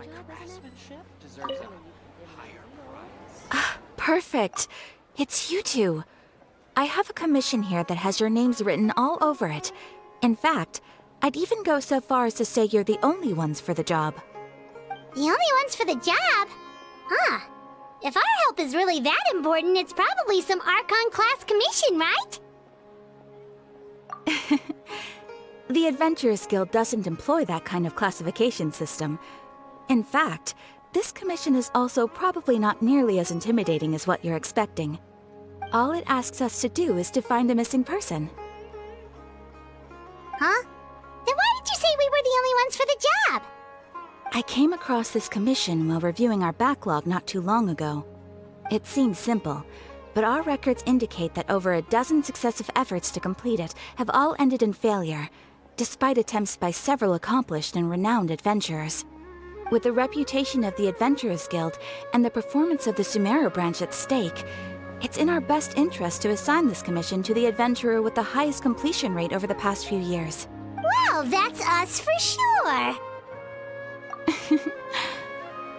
My craftsmanship deserves a higher price. Ah, perfect. It's you two. I have a commission here that has your names written all over it. In fact, I'd even go so far as to say you're the only ones for the job. The only ones for the job? Huh. If our help is really that important, it's probably some Archon class commission, right? The Adventurers Guild doesn't employ that kind of classification system. In fact, this commission is also probably not nearly as intimidating as what you're expecting. All it asks us to do is to find a missing person. Huh? Then why did you say we were the only ones for the job? I came across this commission while reviewing our backlog not too long ago. It seems simple, but our records indicate that over a dozen successive efforts to complete it have all ended in failure, despite attempts by several accomplished and renowned adventurers. With the reputation of the Adventurers Guild and the performance of the Sumeru branch at stake, it's in our best interest to assign this commission to the adventurer with the highest completion rate over the past few years. Well, that's us for sure.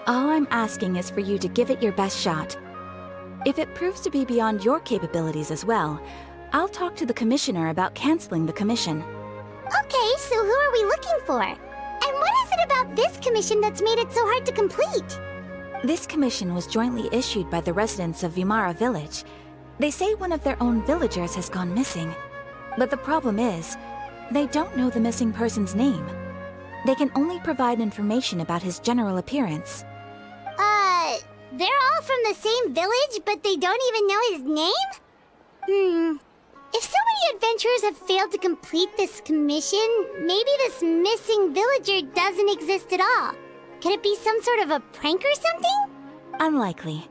All I'm asking is for you to give it your best shot. If it proves to be beyond your capabilities as well, I'll talk to the commissioner about canceling the commission. Okay, so who are we looking for? And what is it about this commission that's made it so hard to complete? This commission was jointly issued by the residents of Vimara Village. They say one of their own villagers has gone missing. But the problem is, they don't know the missing person's name. They can only provide information about his general appearance. They're all from the same village, but they don't even know his name? If so many adventurers have failed to complete this commission, maybe this missing villager doesn't exist at all. Could it be some sort of a prank or something? Unlikely.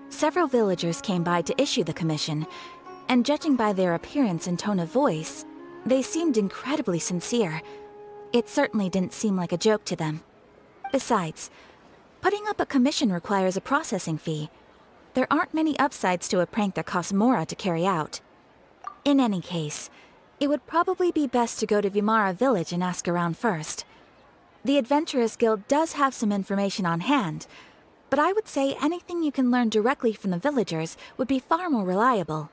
Several villagers came by to issue the commission, and judging by their appearance and tone of voice, they seemed incredibly sincere. It certainly didn't seem like a joke to them. Besides, putting up a commission requires a processing fee. There aren't many upsides to a prank that costs Mora to carry out. In any case, it would probably be best to go to Vimara Village and ask around first. The Adventurers Guild does have some information on hand, but I would say anything you can learn directly from the villagers would be far more reliable.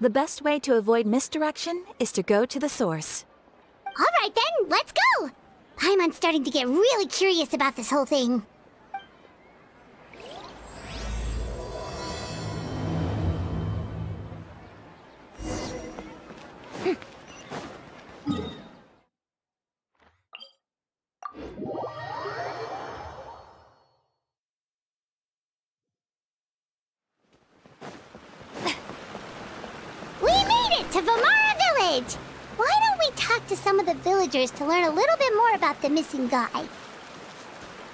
The best way to avoid misdirection is to go to the source. All right then, let's go! Paimon's starting to get really curious about this whole thing. We made it to Vimara Village! Why don't we talk to some of the villagers to learn a little bit more about the missing guy?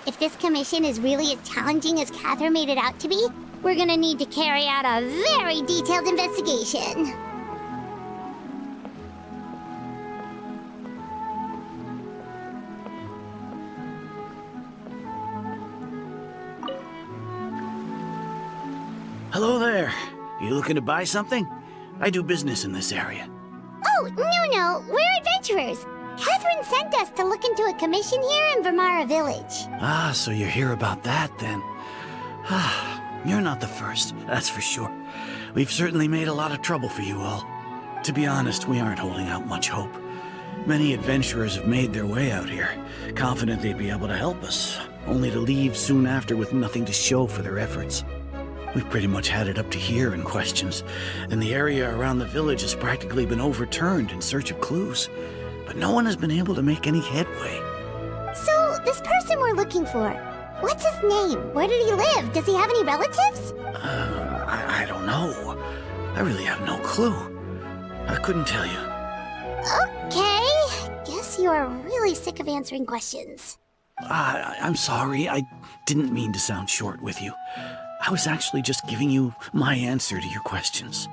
If this commission is really as challenging as Catherine made it out to be, we're gonna need to carry out a very detailed investigation. Hello there. You looking to buy something? I do business in this area. Oh, no, we're adventurers. Catherine sent us to look into a commission here in Vimara Village. Ah, so you're here about that then. You're not the first, that's for sure. We've certainly made a lot of trouble for you all. To be honest, we aren't holding out much hope. Many adventurers have made their way out here, confident they'd be able to help us, only to leave soon after with nothing to show for their efforts. We've pretty much had it up to here in questions, and the area around the village has practically been overturned in search of clues. But no one has been able to make any headway. So, this person we're looking for, what's his name? Where did he live? Does he have any relatives? I don't know. I really have no clue. I couldn't tell you. Okay, guess you are really sick of answering questions. I'm sorry, I didn't mean to sound short with you. I was actually just giving you my answer to your questions.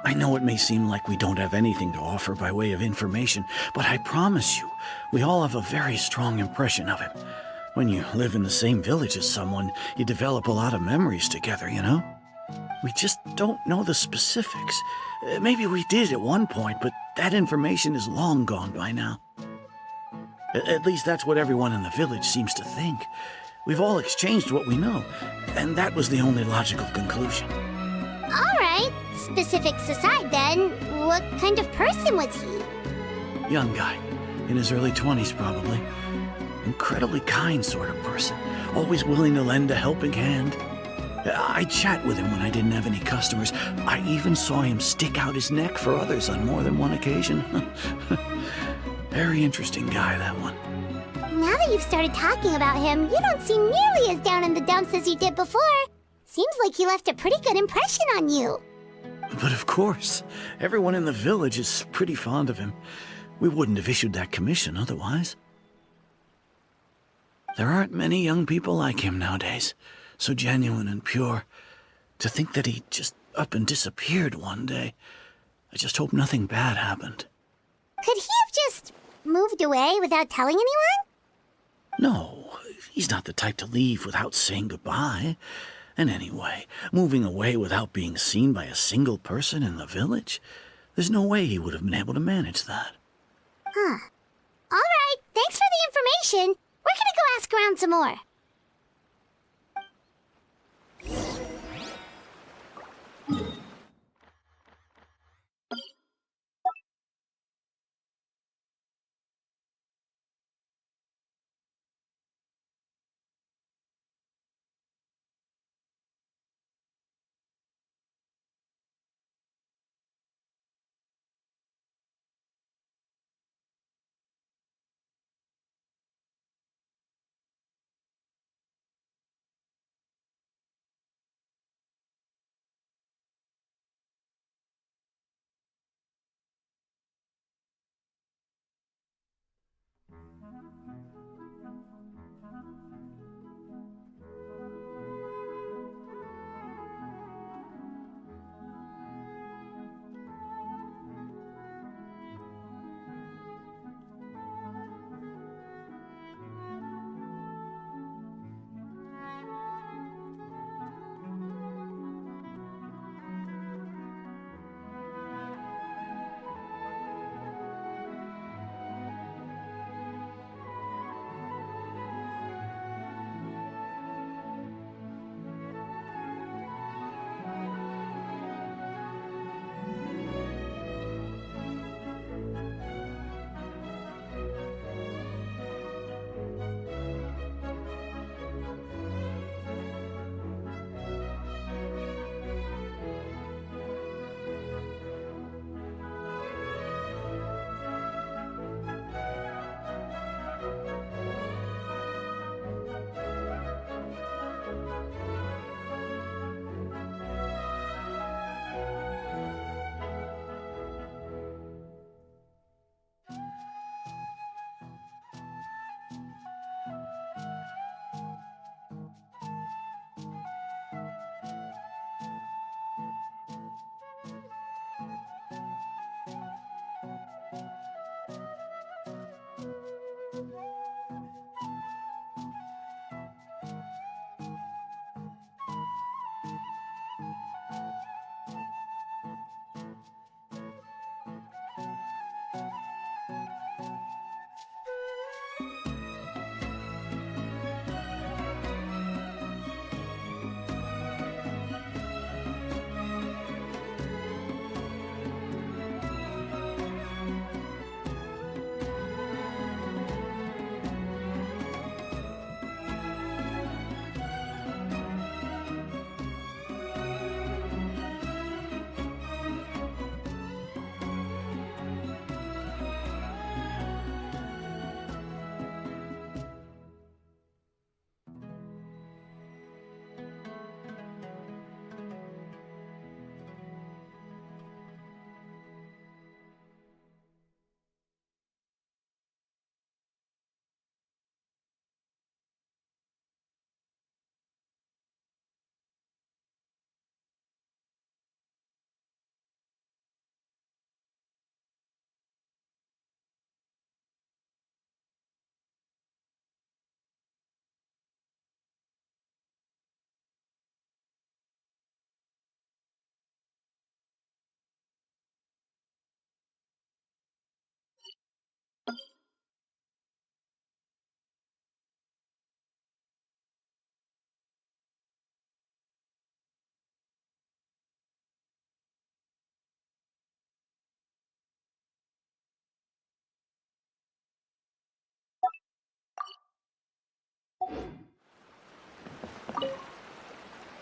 I know it may seem like we don't have anything to offer by way of information, but I promise you, we all have a very strong impression of him. When you live in the same village as someone, you develop a lot of memories together, you know? We just don't know the specifics. Maybe we did at one point, but that information is long gone by now. At least that's what everyone in the village seems to think. We've all exchanged what we know, and that was the only logical conclusion. Alright, specifics aside then, what kind of person was he? Young guy, in his early 20s probably. Incredibly kind sort of person, always willing to lend a helping hand. I'd chat with him when I didn't have any customers. I even saw him stick out his neck for others on more than one occasion. Very interesting guy, that one. Now that you've started talking about him, you don't seem nearly as down in the dumps as you did before. Seems like he left a pretty good impression on you. But of course, everyone in the village is pretty fond of him. We wouldn't have issued that commission otherwise. There aren't many young people like him nowadays, so genuine and pure. To think that he just up and disappeared one day. I just hope nothing bad happened. Could he have just moved away without telling anyone? No, he's not the type to leave without saying goodbye. And anyway, moving away without being seen by a single person in the village? There's no way he would have been able to manage that. Huh. Alright, thanks for the information. We're gonna go ask around some more.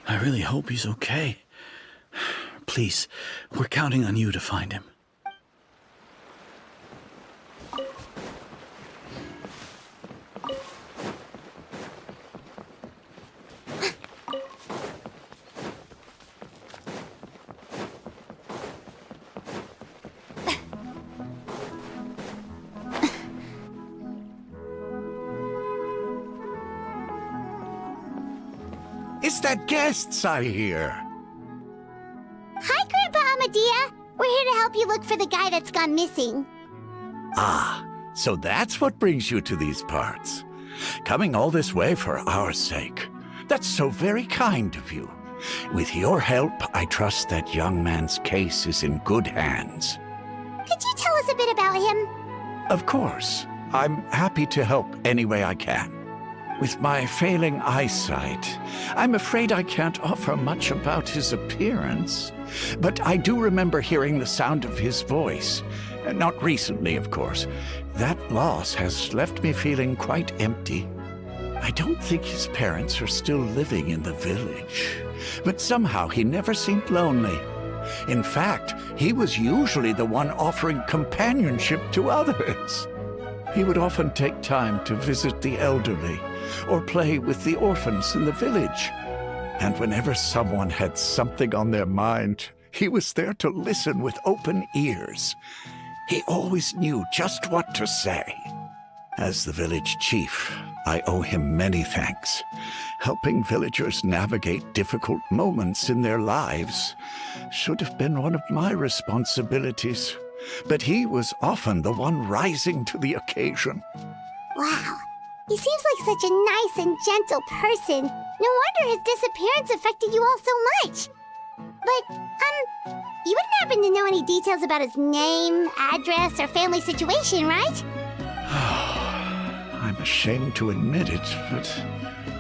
I really hope he's okay. Please, we're counting on you to find him. It's the guests I hear. Hi, Grandpa Amadea. We're here to help you look for the guy that's gone missing. Ah, so that's what brings you to these parts. Coming all this way for our sake. That's so very kind of you. With your help, I trust that young man's case is in good hands. Could you tell us a bit about him? Of course. I'm happy to help any way I can. With my failing eyesight, I'm afraid I can't offer much about his appearance. But I do remember hearing the sound of his voice. Not recently, of course. That loss has left me feeling quite empty. I don't think his parents are still living in the village. But somehow he never seemed lonely. In fact, he was usually the one offering companionship to others. He would often take time to visit the elderly or play with the orphans in the village. And whenever someone had something on their mind, he was there to listen with open ears. He always knew just what to say. As the village chief, I owe him many thanks. Helping villagers navigate difficult moments in their lives should have been one of my responsibilities. But he was often the one rising to the occasion. Wow. He seems like such a nice and gentle person. No wonder his disappearance affected you all so much. But, you wouldn't happen to know any details about his name, address, or family situation, right? I'm ashamed to admit it, but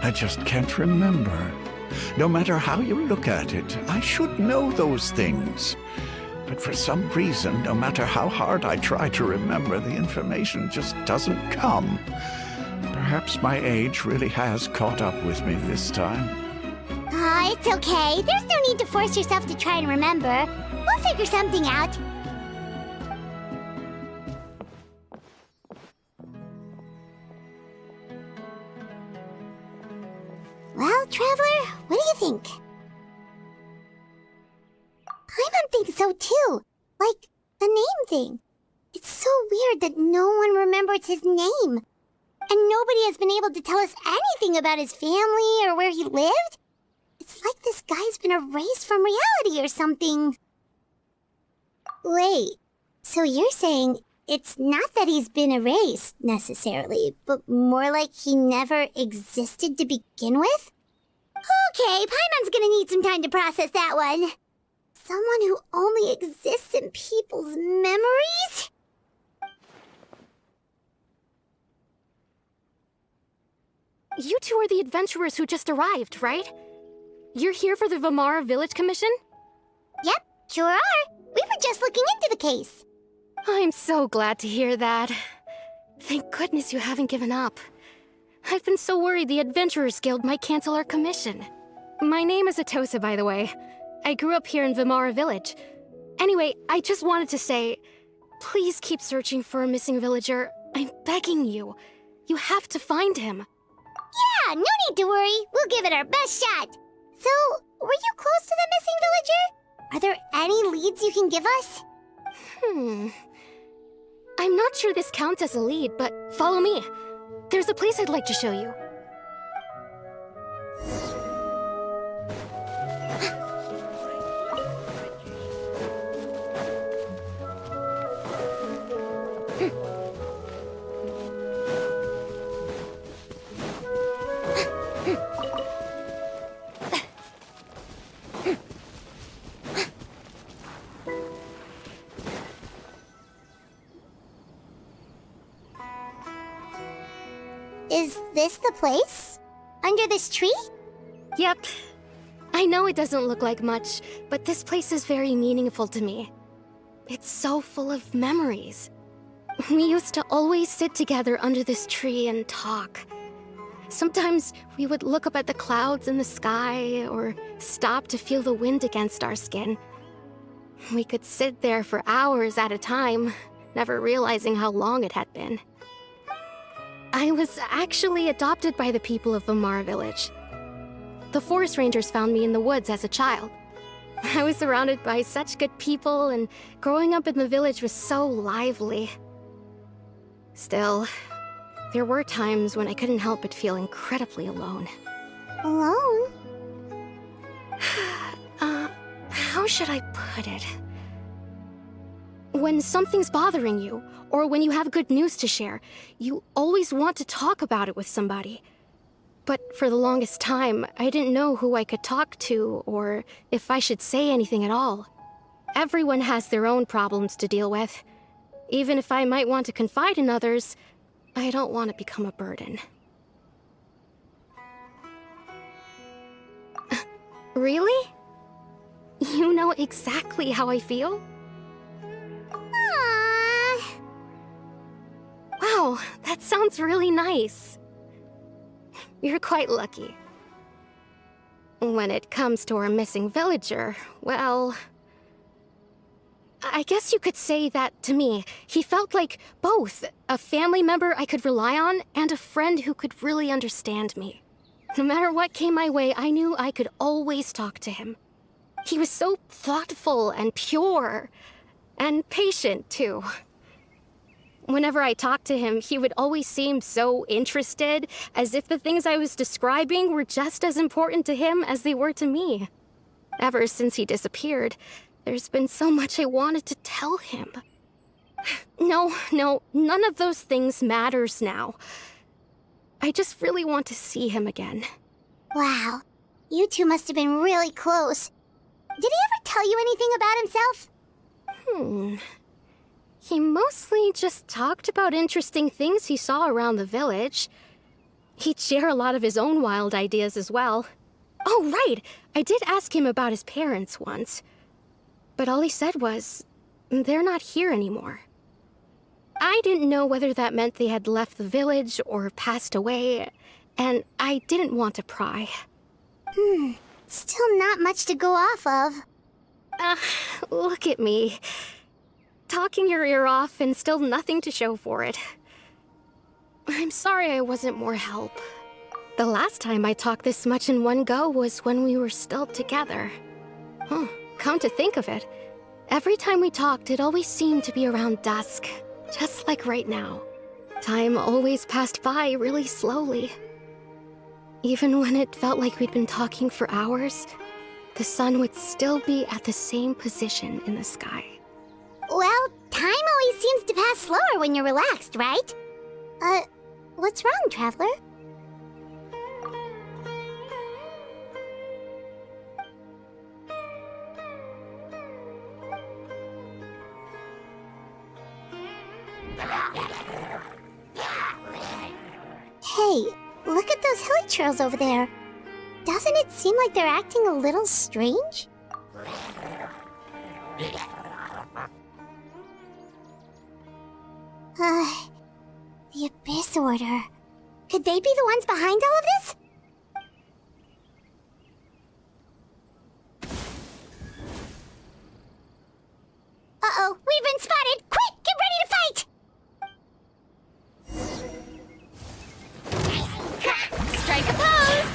I just can't remember. No matter how you look at it, I should know those things. But for some reason, no matter how hard I try to remember, the information just doesn't come. Perhaps my age really has caught up with me this time. It's okay. There's no need to force yourself to try and remember. We'll figure something out. Well, Traveler, what do you think? Paimon thinks so too. Like, the name thing. It's so weird that no one remembers his name. And nobody has been able to tell us anything about his family or where he lived. It's like this guy's been erased from reality or something. Wait, so you're saying it's not that he's been erased, necessarily, but more like he never existed to begin with? Okay, Paimon's gonna need some time to process that one. Someone who only exists in people's memories? You two are the adventurers who just arrived, right? You're here for the Vamara Village Commission? Yep, sure are. We were just looking into the case. I'm so glad to hear that. Thank goodness you haven't given up. I've been so worried the Adventurers Guild might cancel our commission. My name is Atosa, by the way. I grew up here in Vamara Village. Anyway, I just wanted to say, please keep searching for a missing villager. I'm begging you. You have to find him. Yeah, no need to worry. We'll give it our best shot. So, were you close to the missing villager? Are there any leads you can give us? I'm not sure this counts as a lead, but follow me. There's a place I'd like to show you. Is this the place? Under this tree? Yep. I know it doesn't look like much, but this place is very meaningful to me. It's so full of memories. We used to always sit together under this tree and talk. Sometimes we would look up at the clouds in the sky or stop to feel the wind against our skin. We could sit there for hours at a time, never realizing how long it had been. I was actually adopted by the people of Vamara Village. The forest rangers found me in the woods as a child. I was surrounded by such good people, and growing up in the village was so lively. Still, there were times when I couldn't help but feel incredibly alone. Alone? How should I put it? When something's bothering you, or when you have good news to share, you always want to talk about it with somebody. But for the longest time, I didn't know who I could talk to, or if I should say anything at all. Everyone has their own problems to deal with. Even if I might want to confide in others, I don't want to become a burden. Really? You know exactly how I feel? Aww. Wow, that sounds really nice. You're quite lucky. When it comes to our missing villager, well, I guess you could say that to me. He felt like both a family member I could rely on and a friend who could really understand me. No matter what came my way, I knew I could always talk to him. He was so thoughtful and pure, and patient, too. Whenever I talked to him, he would always seem so interested, as if the things I was describing were just as important to him as they were to me. Ever since he disappeared, there's been so much I wanted to tell him. No, none of those things matters now. I just really want to see him again. Wow. You two must have been really close. Did he ever tell you anything about himself? He mostly just talked about interesting things he saw around the village. He'd share a lot of his own wild ideas as well. Oh, right! I did ask him about his parents once. But all he said was, they're not here anymore. I didn't know whether that meant they had left the village or passed away, and I didn't want to pry. Still not much to go off of. Look at me. Talking your ear off and still nothing to show for it. I'm sorry I wasn't more help. The last time I talked this much in one go was when we were still together. Come to think of it, every time we talked, it always seemed to be around dusk, just like right now. Time always passed by really slowly. Even when it felt like we'd been talking for hours, the sun would still be at the same position in the sky. Well, time always seems to pass slower when you're relaxed, right? What's wrong, Traveler? Hey, look at those hilly trails over there. Doesn't it seem like they're acting a little strange? The Abyss Order. Could they be the ones behind all of this? Uh-oh, we've been spotted! Quick, get ready to fight! Strike a pose!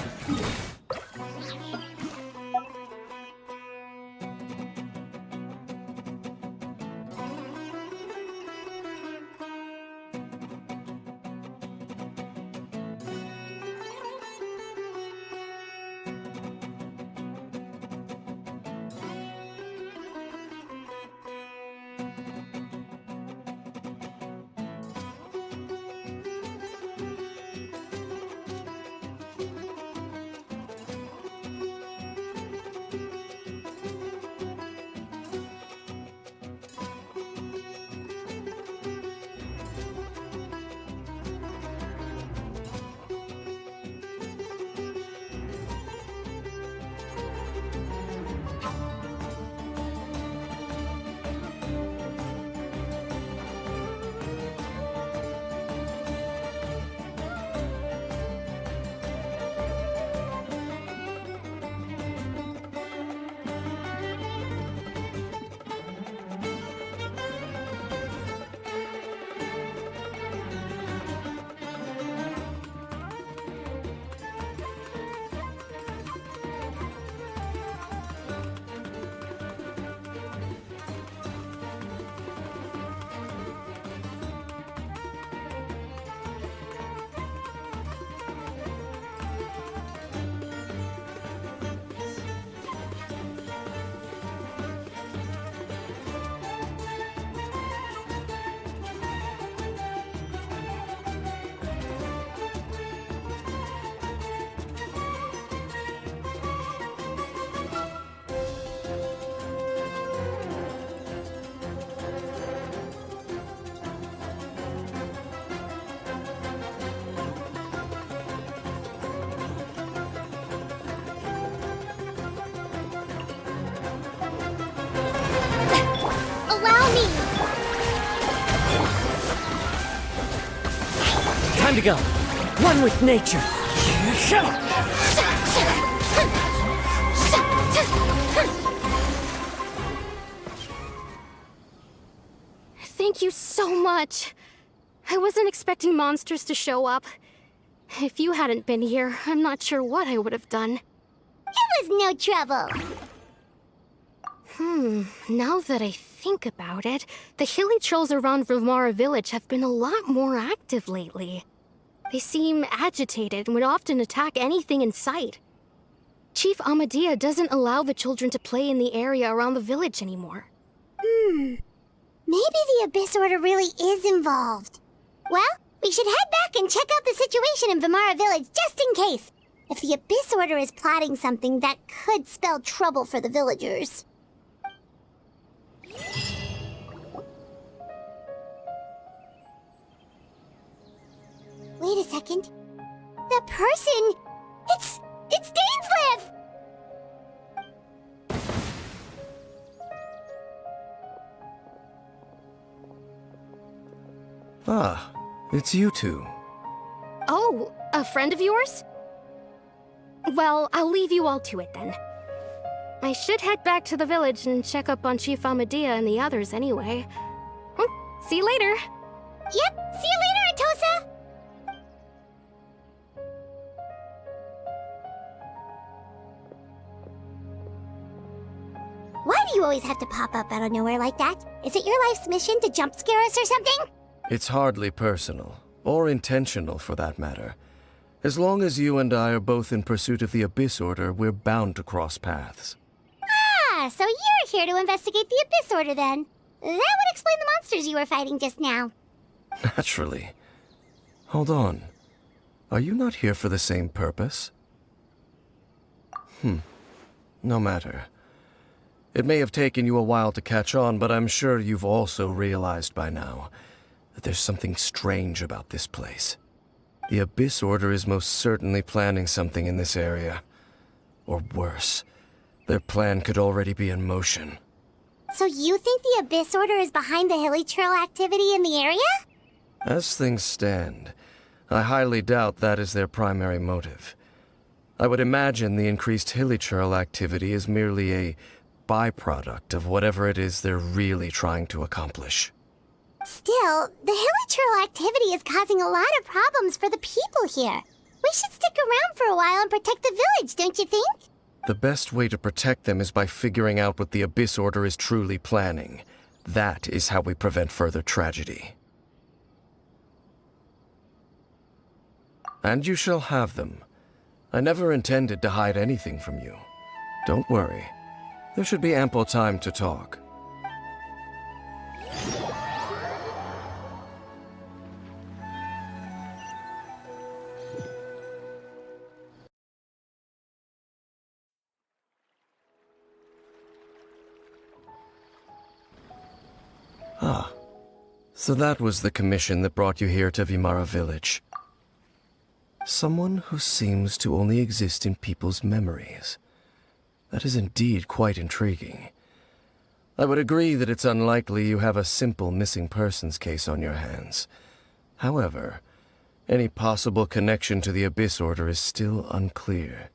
Time to go. One with nature. Thank you so much. I wasn't expecting monsters to show up. If you hadn't been here, I'm not sure what I would have done. It was no trouble. Now that I think about it, the hilly trolls around Vimara village have been a lot more active lately. They seem agitated and would often attack anything in sight. Chief Amadea doesn't allow the children to play in the area around the village anymore. Maybe the Abyss Order really is involved. Well, we should head back and check out the situation in Vimara village just in case. If the Abyss Order is plotting something that could spell trouble for the villagers. Wait a second. That person... It's Dainslev! Ah, it's you two. Oh, a friend of yours? Well, I'll leave you all to it then. I should head back to the village and check up on Chief Amadea and the others anyway. See you later. Yep, see you later, Atosa! Why do you always have to pop up out of nowhere like that? Is it your life's mission to jump scare us or something? It's hardly personal, or intentional for that matter. As long as you and I are both in pursuit of the Abyss Order, we're bound to cross paths. Ah, so you're here to investigate the Abyss Order then. That would explain the monsters you were fighting just now. Naturally. Hold on. Are you not here for the same purpose? No matter. It may have taken you a while to catch on, but I'm sure you've also realized by now that there's something strange about this place. The Abyss Order is most certainly planning something in this area. Or worse, their plan could already be in motion. So you think the Abyss Order is behind the hilly trail activity in the area? As things stand, I highly doubt that is their primary motive. I would imagine the increased hilly trail activity is merely a byproduct of whatever it is they're really trying to accomplish. Still, the hilly trail activity is causing a lot of problems for the people here. We should stick around for a while and protect the village, don't you think? The best way to protect them is by figuring out what the Abyss Order is truly planning. That is how we prevent further tragedy. And you shall have them. I never intended to hide anything from you. Don't worry. There should be ample time to talk. Ah, so that was the commission that brought you here to Vimara village. Someone who seems to only exist in people's memories. That is indeed quite intriguing. I would agree that it's unlikely you have a simple missing persons case on your hands. However, any possible connection to the Abyss Order is still unclear.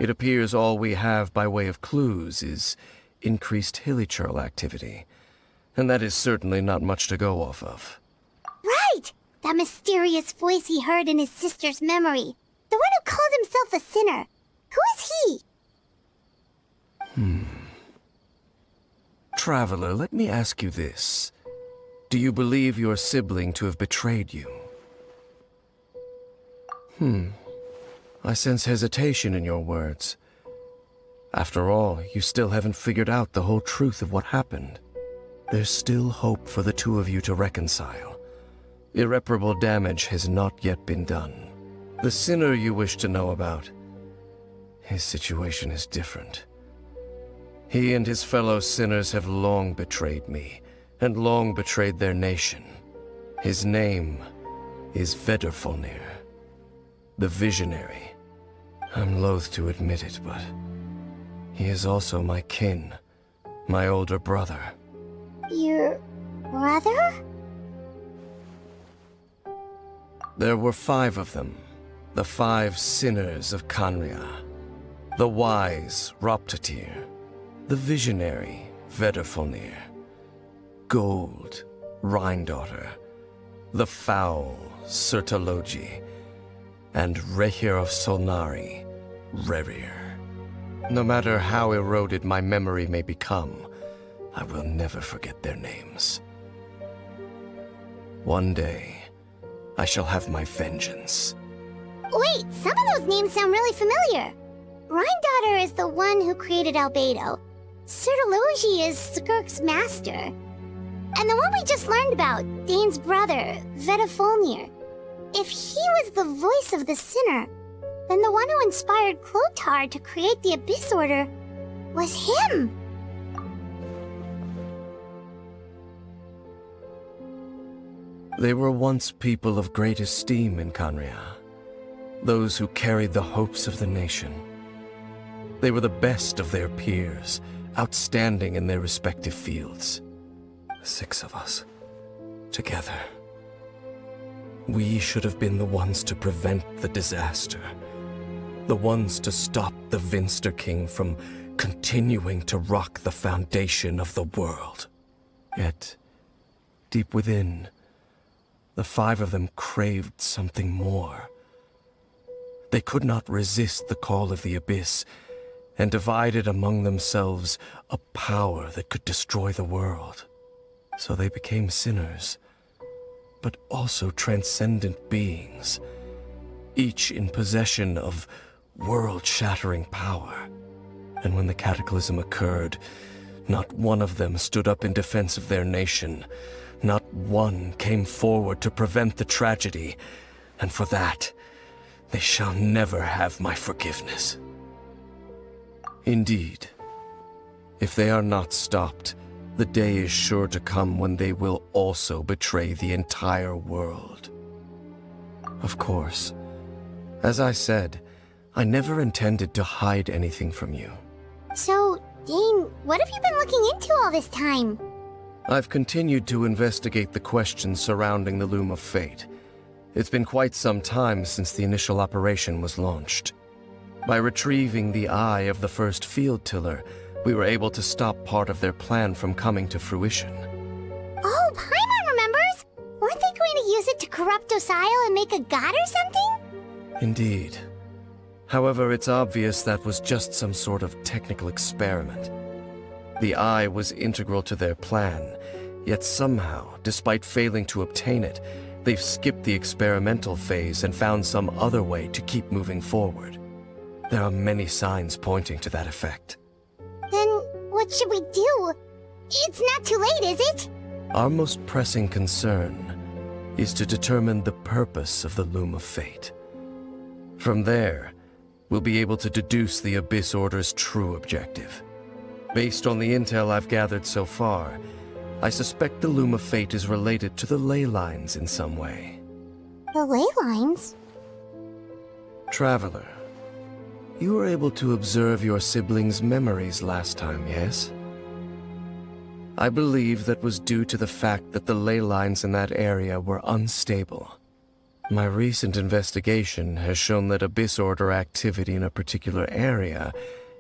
It appears all we have by way of clues is increased hilichurl activity, and that is certainly not much to go off of. Right! That mysterious voice he heard in his sister's memory. The one who called himself a sinner. Who is he? Traveler, let me ask you this. Do you believe your sibling to have betrayed you? I sense hesitation in your words. After all, you still haven't figured out the whole truth of what happened. There's still hope for the two of you to reconcile. Irreparable damage has not yet been done. The sinner you wish to know about, his situation is different. He and his fellow sinners have long betrayed me, and long betrayed their nation. His name is Vedrfolnir, the Visionary. I'm loath to admit it, but he is also my kin, my older brother. Your brother? There were 5 of them, the 5 sinners of Canria. The wise Roptatir, the visionary Vedderfolnir, Gold Rhindaughter, the foul Sertologi, and Rehir of Solnari, Rerir. No matter how eroded my memory may become, I will never forget their names. One day, I shall have my vengeance. Wait, some of those names sound really familiar. Rhindaughter is the one who created Albedo. Sertologi is Skirk's master. And the one we just learned about, Dane's brother, Vedderfolnir. If he was the voice of the sinner, then the one who inspired Clotar to create the Abyss Order was him. They were once people of great esteem in Canria, those who carried the hopes of the nation. They were the best of their peers, outstanding in their respective fields. 6 of us, together. We should have been the ones to prevent the disaster. The ones to stop the Vinster King from continuing to rock the foundation of the world. Yet, deep within, the 5 of them craved something more. They could not resist the call of the Abyss, and divided among themselves a power that could destroy the world. So they became sinners, but also transcendent beings, each in possession of world-shattering power. And when the cataclysm occurred, not one of them stood up in defense of their nation. Not one came forward to prevent the tragedy, and for that, they shall never have my forgiveness. Indeed, if they are not stopped, the day is sure to come when they will also betray the entire world. Of course, as I said, I never intended to hide anything from you. So, Dane, what have you been looking into all this time? I've continued to investigate the questions surrounding the Loom of Fate. It's been quite some time since the initial operation was launched. By retrieving the eye of the first field tiller, we were able to stop part of their plan from coming to fruition. Oh, Paimon remembers! Weren't they going to use it to corrupt Osial and make a god or something? Indeed. However, it's obvious that was just some sort of technical experiment. The eye was integral to their plan, yet somehow, despite failing to obtain it, they've skipped the experimental phase and found some other way to keep moving forward. There are many signs pointing to that effect. Then, what should we do? It's not too late, is it? Our most pressing concern is to determine the purpose of the Loom of Fate. From there, we'll be able to deduce the Abyss Order's true objective. Based on the intel I've gathered so far, I suspect the Loom of Fate is related to the ley lines in some way. The ley lines? Traveler, you were able to observe your siblings' memories last time, yes? I believe that was due to the fact that the ley lines in that area were unstable. My recent investigation has shown that Abyss Order activity in a particular area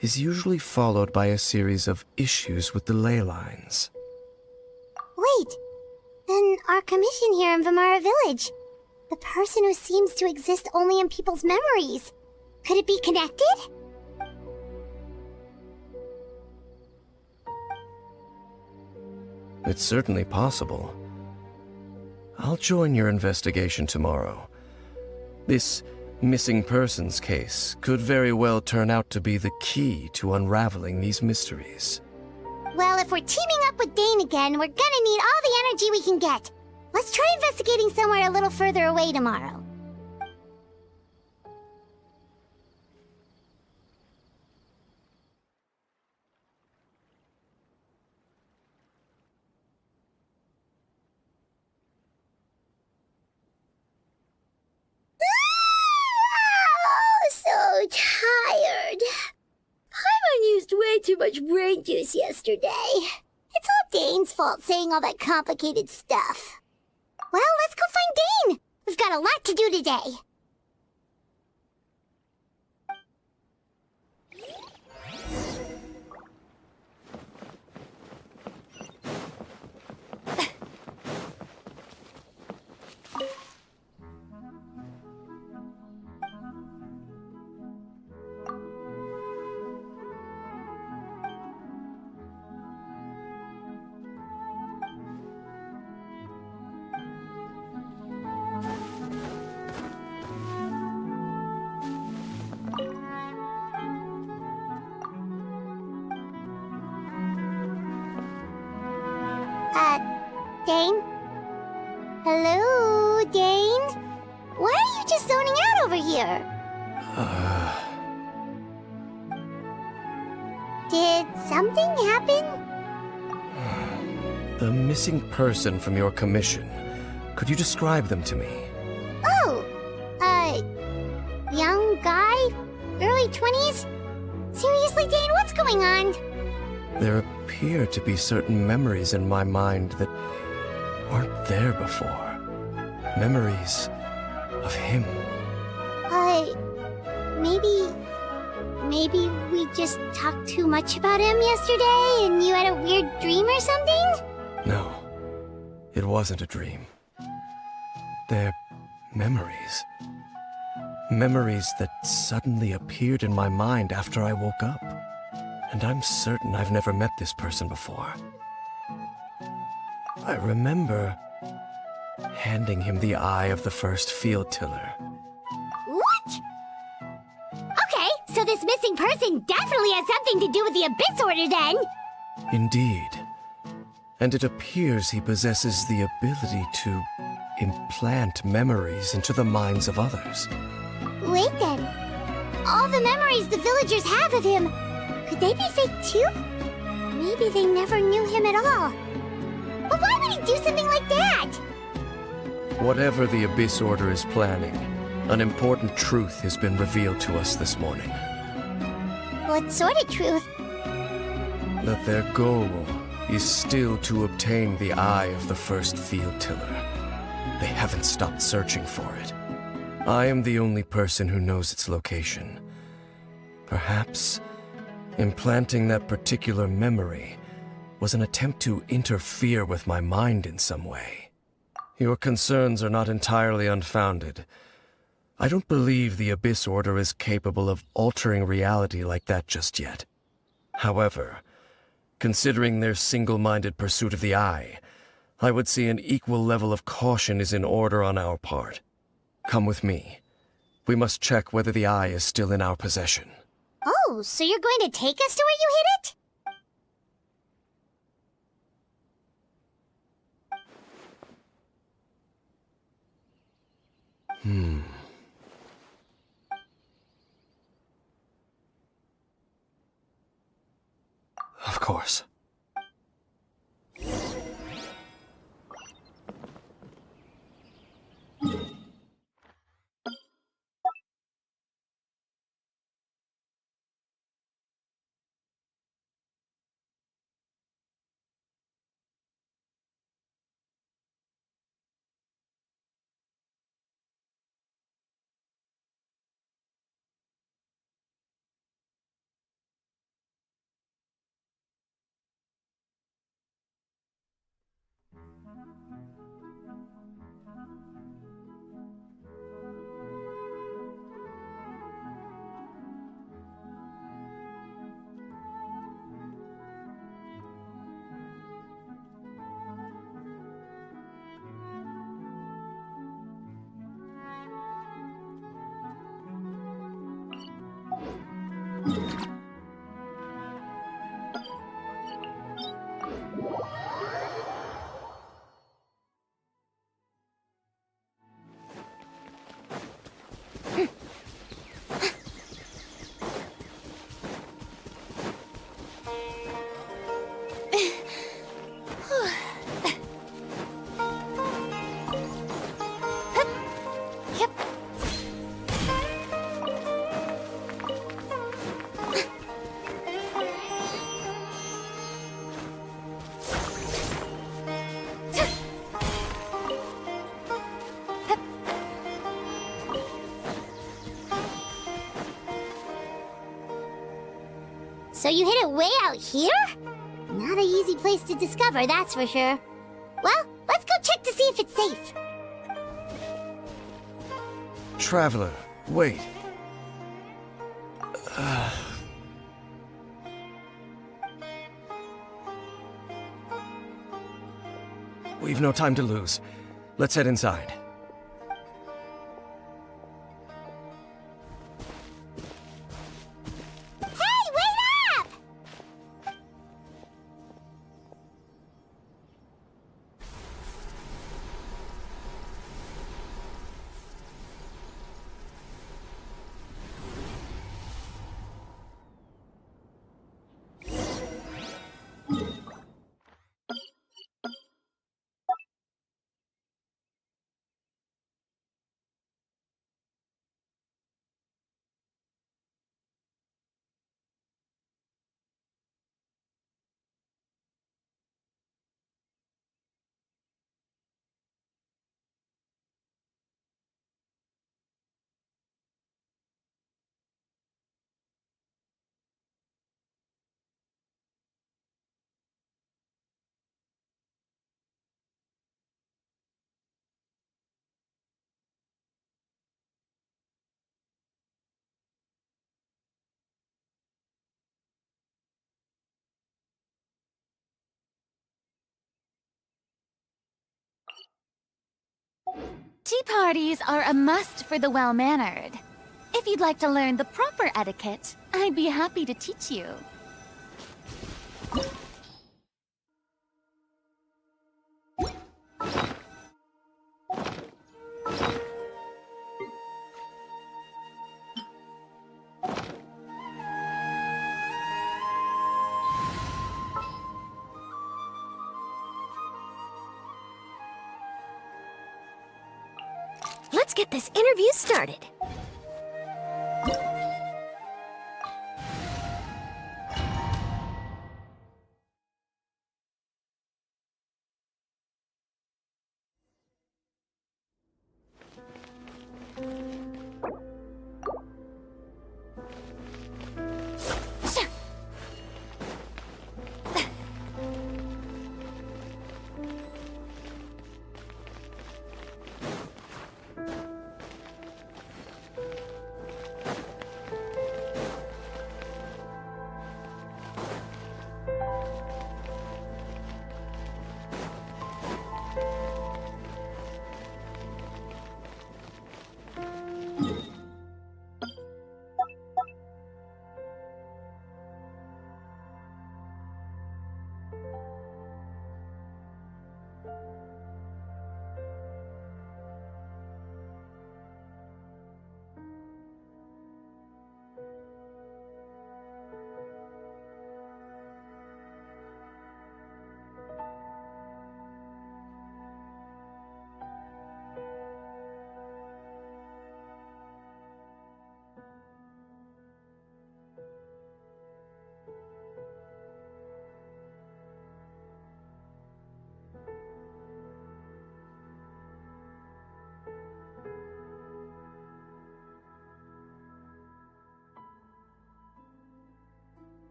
is usually followed by a series of issues with the ley lines. Wait, then our commission here in Vimara Village, the person who seems to exist only in people's memories, could it be connected? It's certainly possible. I'll join your investigation tomorrow. This missing persons case could very well turn out to be the key to unraveling these mysteries. Well, if we're teaming up with Dane again, we're gonna need all the energy we can get. Let's try investigating somewhere a little further away tomorrow. So tired. Paimon used way too much brain juice yesterday. It's all Dane's fault saying all that complicated stuff. Well, let's go find Dane. We've got got a lot to do today. Dane? Hello, Dane? Why are you just zoning out over here? Did something happen? The missing person from your commission. Could you describe them to me? Oh, young guy? Early 20s? Seriously, Dane, what's going on? There appear to be certain memories in my mind that weren't there before. Memories of him. Maybe we just talked too much about him yesterday and you had a weird dream or something? No, it wasn't a dream. They're memories. Memories that suddenly appeared in my mind after I woke up. And I'm certain I've never met this person before. I remember handing him the eye of the first field tiller. What? Okay, so this missing person definitely has something to do with the Abyss Order then. Indeed. And it appears he possesses the ability to implant memories into the minds of others. Wait then. All the memories the villagers have of him, could they be fake too? Maybe they never knew him at all. But why would he do something like that? Whatever the Abyss Order is planning, an important truth has been revealed to us this morning. What sort of truth? That their goal is still to obtain the eye of the first field tiller. They haven't stopped searching for it. I am the only person who knows its location. Perhaps implanting that particular memory was an attempt to interfere with my mind in some way. Your concerns are not entirely unfounded. I don't believe the Abyss Order is capable of altering reality like that just yet. However, considering their single-minded pursuit of the Eye, I would say an equal level of caution is in order on our part. Come with me. We must check whether the Eye is still in our possession. Oh, so you're going to take us to where you hid it? Of course. So you hid it way out here? Not an easy place to discover, that's for sure. Well, let's go check to see if it's safe. Traveler, wait. We've no time to lose. Let's head inside. Hey, wait up! Tea parties are a must for the well-mannered. If you'd like to learn the proper etiquette, I'd be happy to teach you. Let's get this interview started.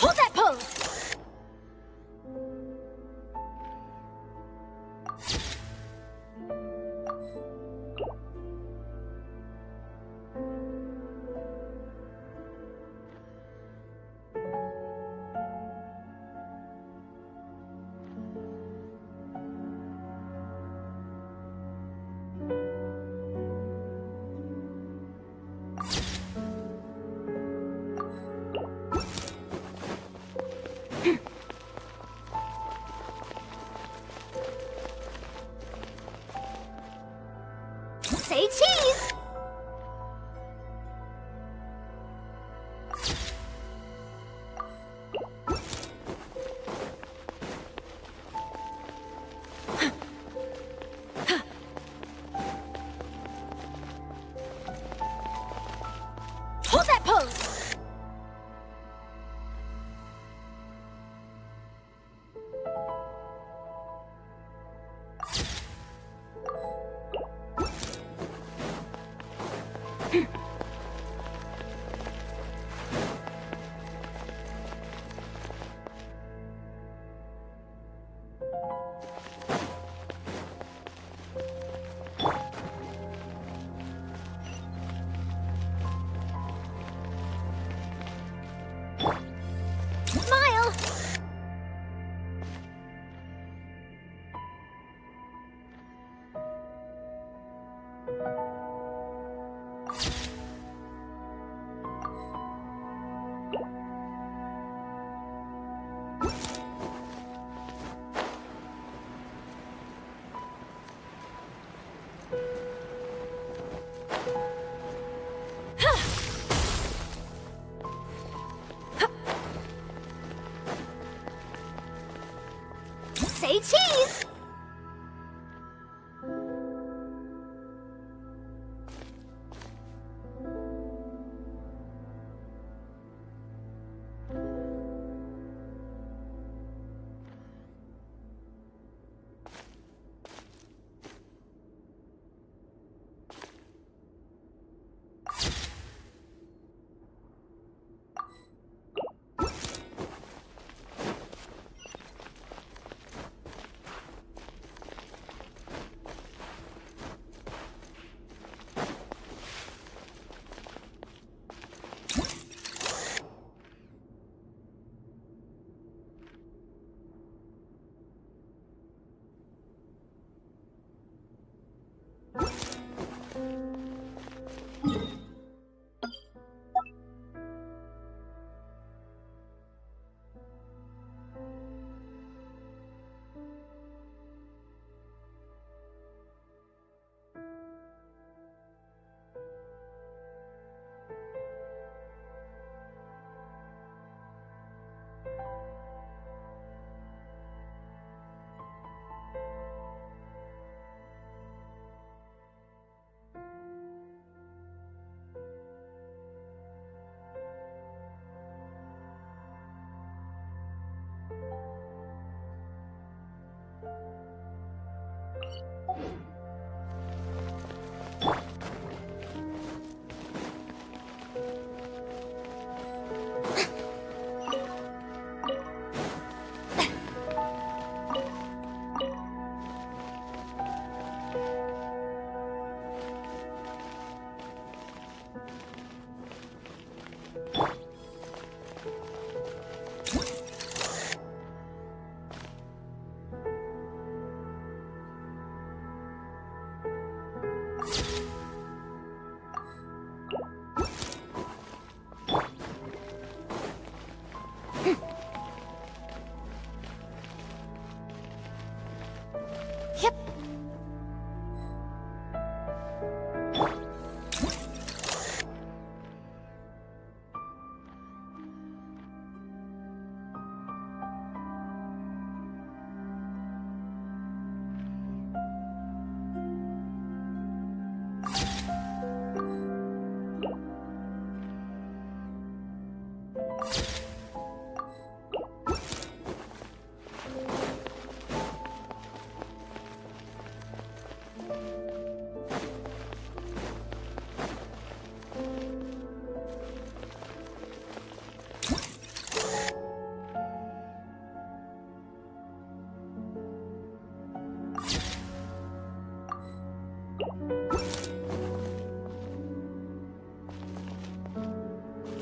Hold that pose! Say cheese! Smile! Say cheese!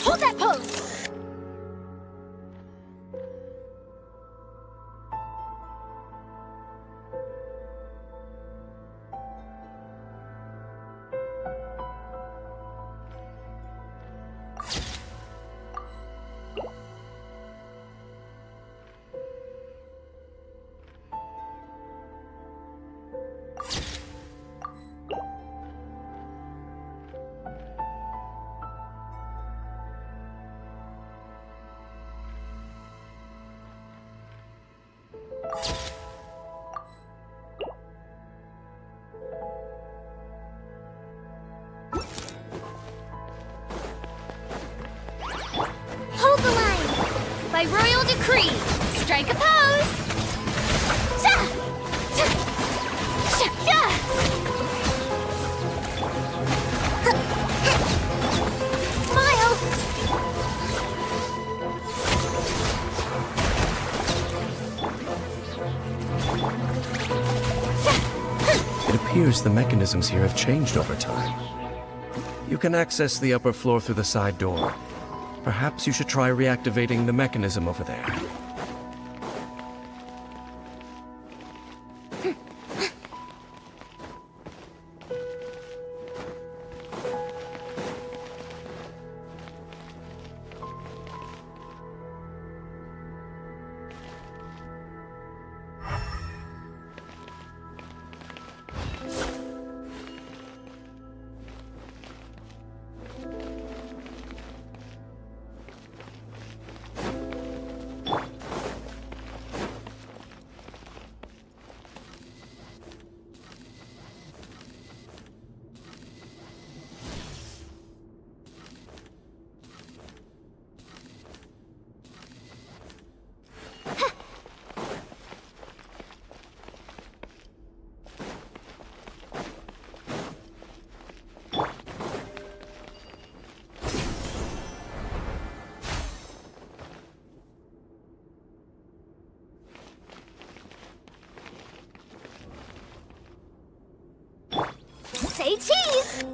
Hold that pose! Hold the line! By royal decree, strike a pose! Sha! Sha! Sha! Sha! appears the mechanisms here have changed over time. You can access the upper floor through the side door. Perhaps you should try reactivating the mechanism over there. Say cheese!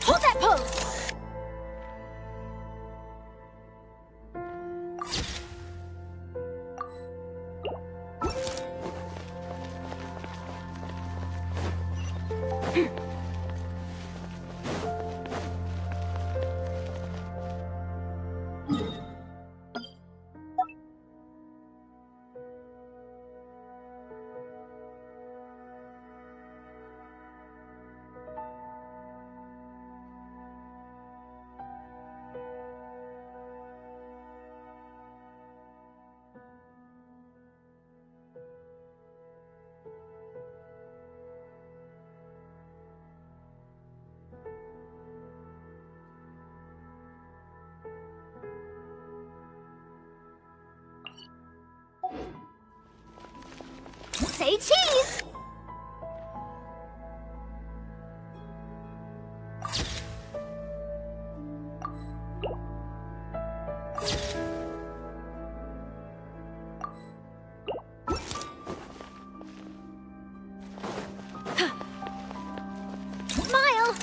Hold that pose! Say cheese! Smile!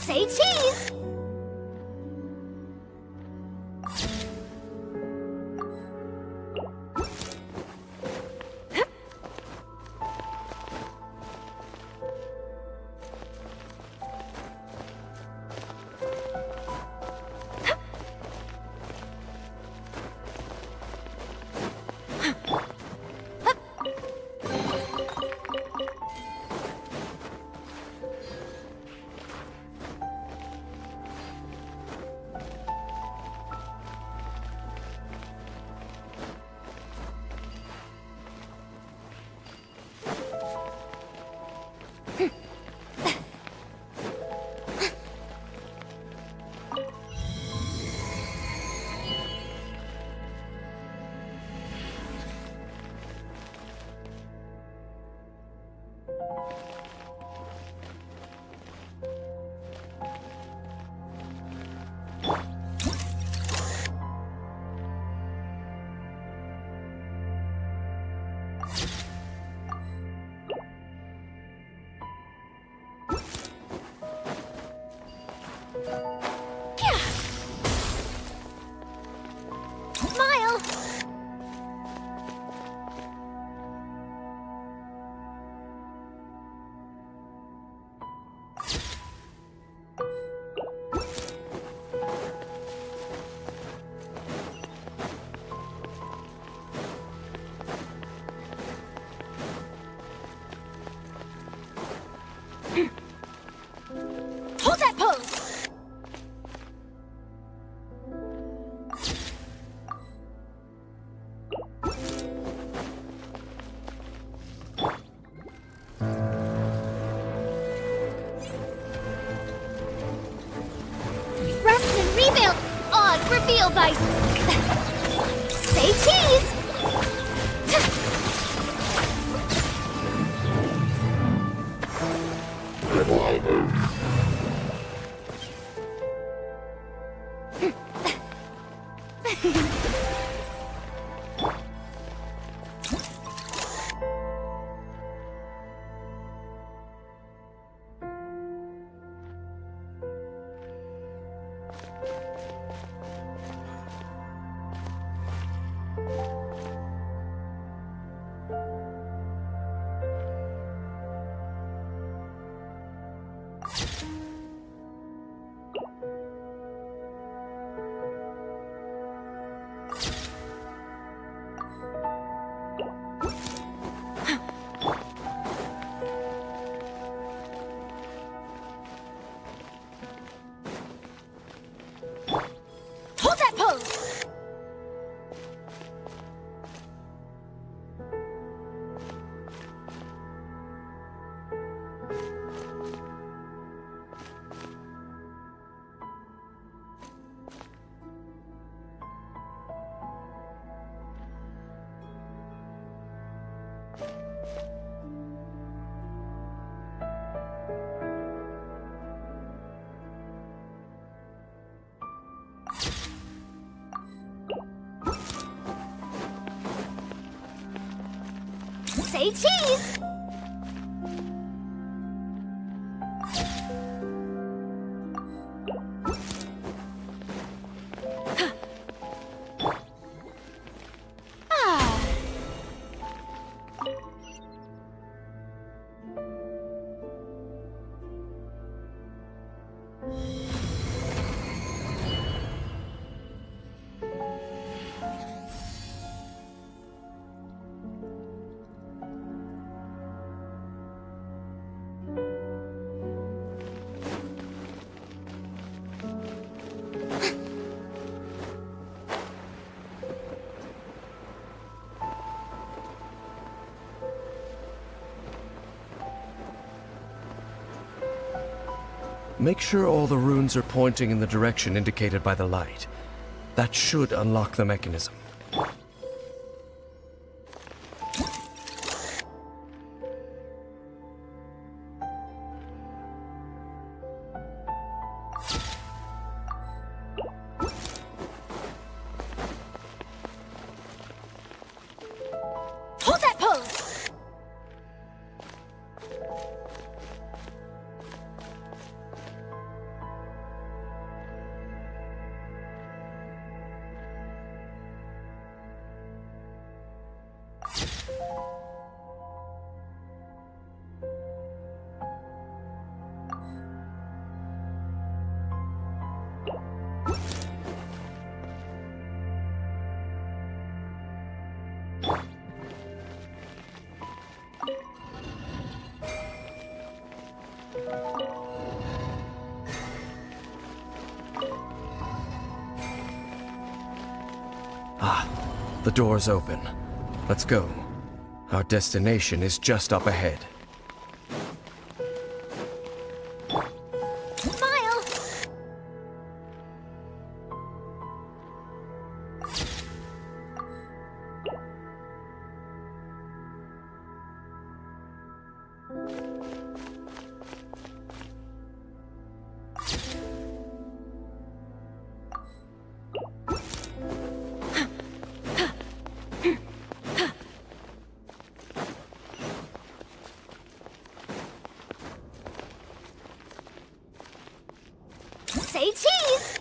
Say cheese! Feel thy... Say cheese! Hold that pose! Say cheese! Make sure all the runes are pointing in the direction indicated by the light. That should unlock the mechanism. Hold that pose! The door's open. Let's go. Our destination is just up ahead. Smile! Say cheese!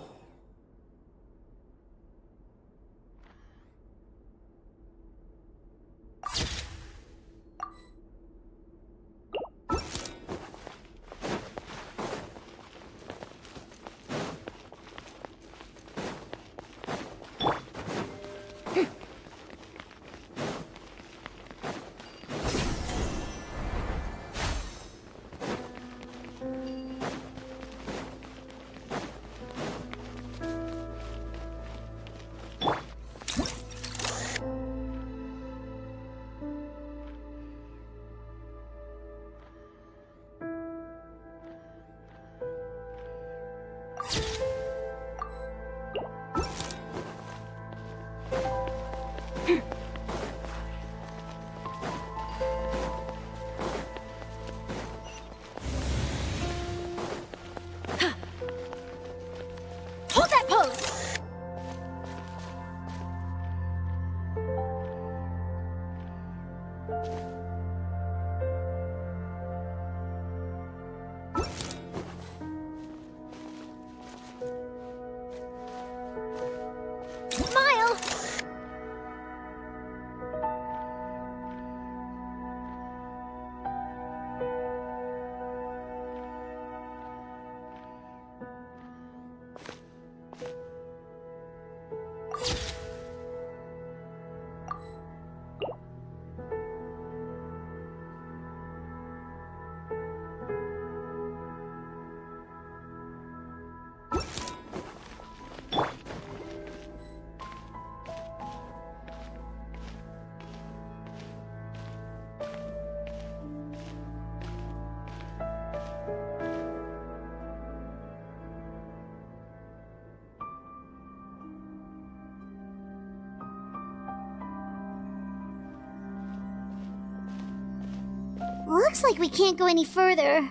Looks like we can't go any further.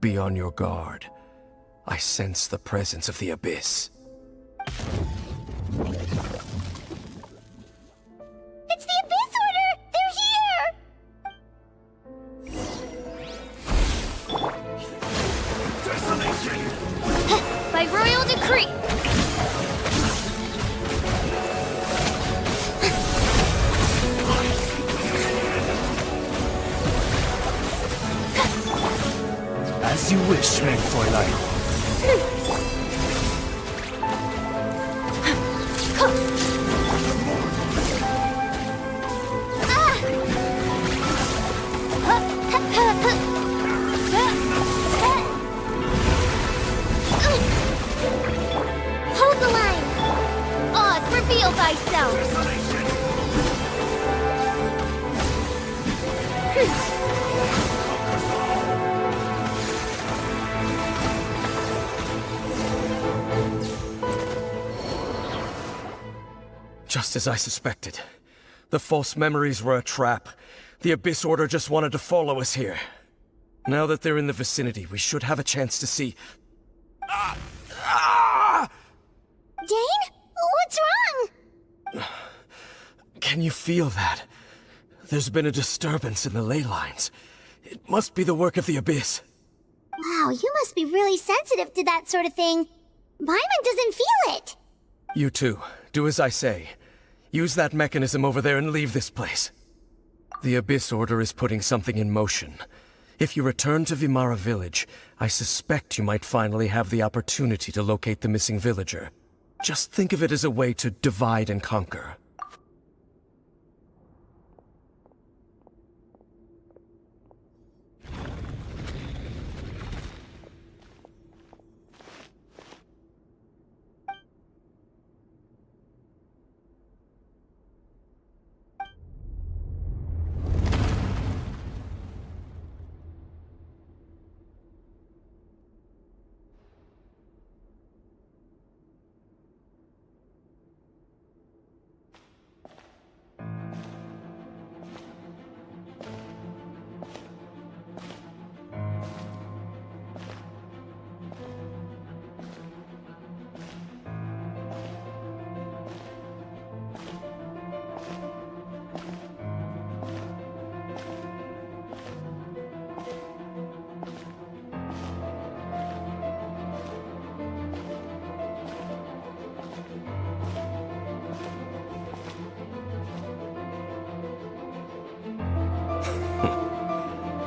Be on your guard. I sense the presence of the Abyss. It's the Abyss Order! They're here! By royal decree! As you wish, mein Fräulein. Hold the line! Oz, reveal thyself! Just as I suspected. The false memories were a trap. The Abyss Order just wanted to follow us here. Now that they're in the vicinity, we should have a chance to see... Dane? What's wrong? Can you feel that? There's been a disturbance in the ley lines. It must be the work of the Abyss. Wow, you must be really sensitive to that sort of thing. Paimon doesn't feel it. You too. Do as I say. Use that mechanism over there and leave this place. The Abyss Order is putting something in motion. If you return to Vimara Village, I suspect you might finally have the opportunity to locate the missing villager. Just think of it as a way to divide and conquer.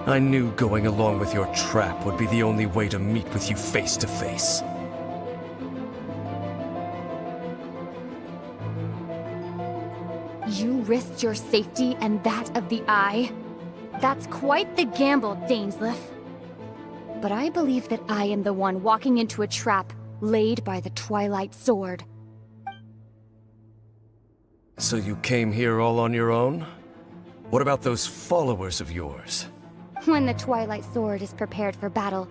I knew going along with your trap would be the only way to meet with you face to face. You risked your safety and that of the Eye? That's quite the gamble, Dainsleif. But I believe that I am the one walking into a trap laid by the Twilight Sword. So you came here all on your own? What about those followers of yours? When the Twilight Sword is prepared for battle,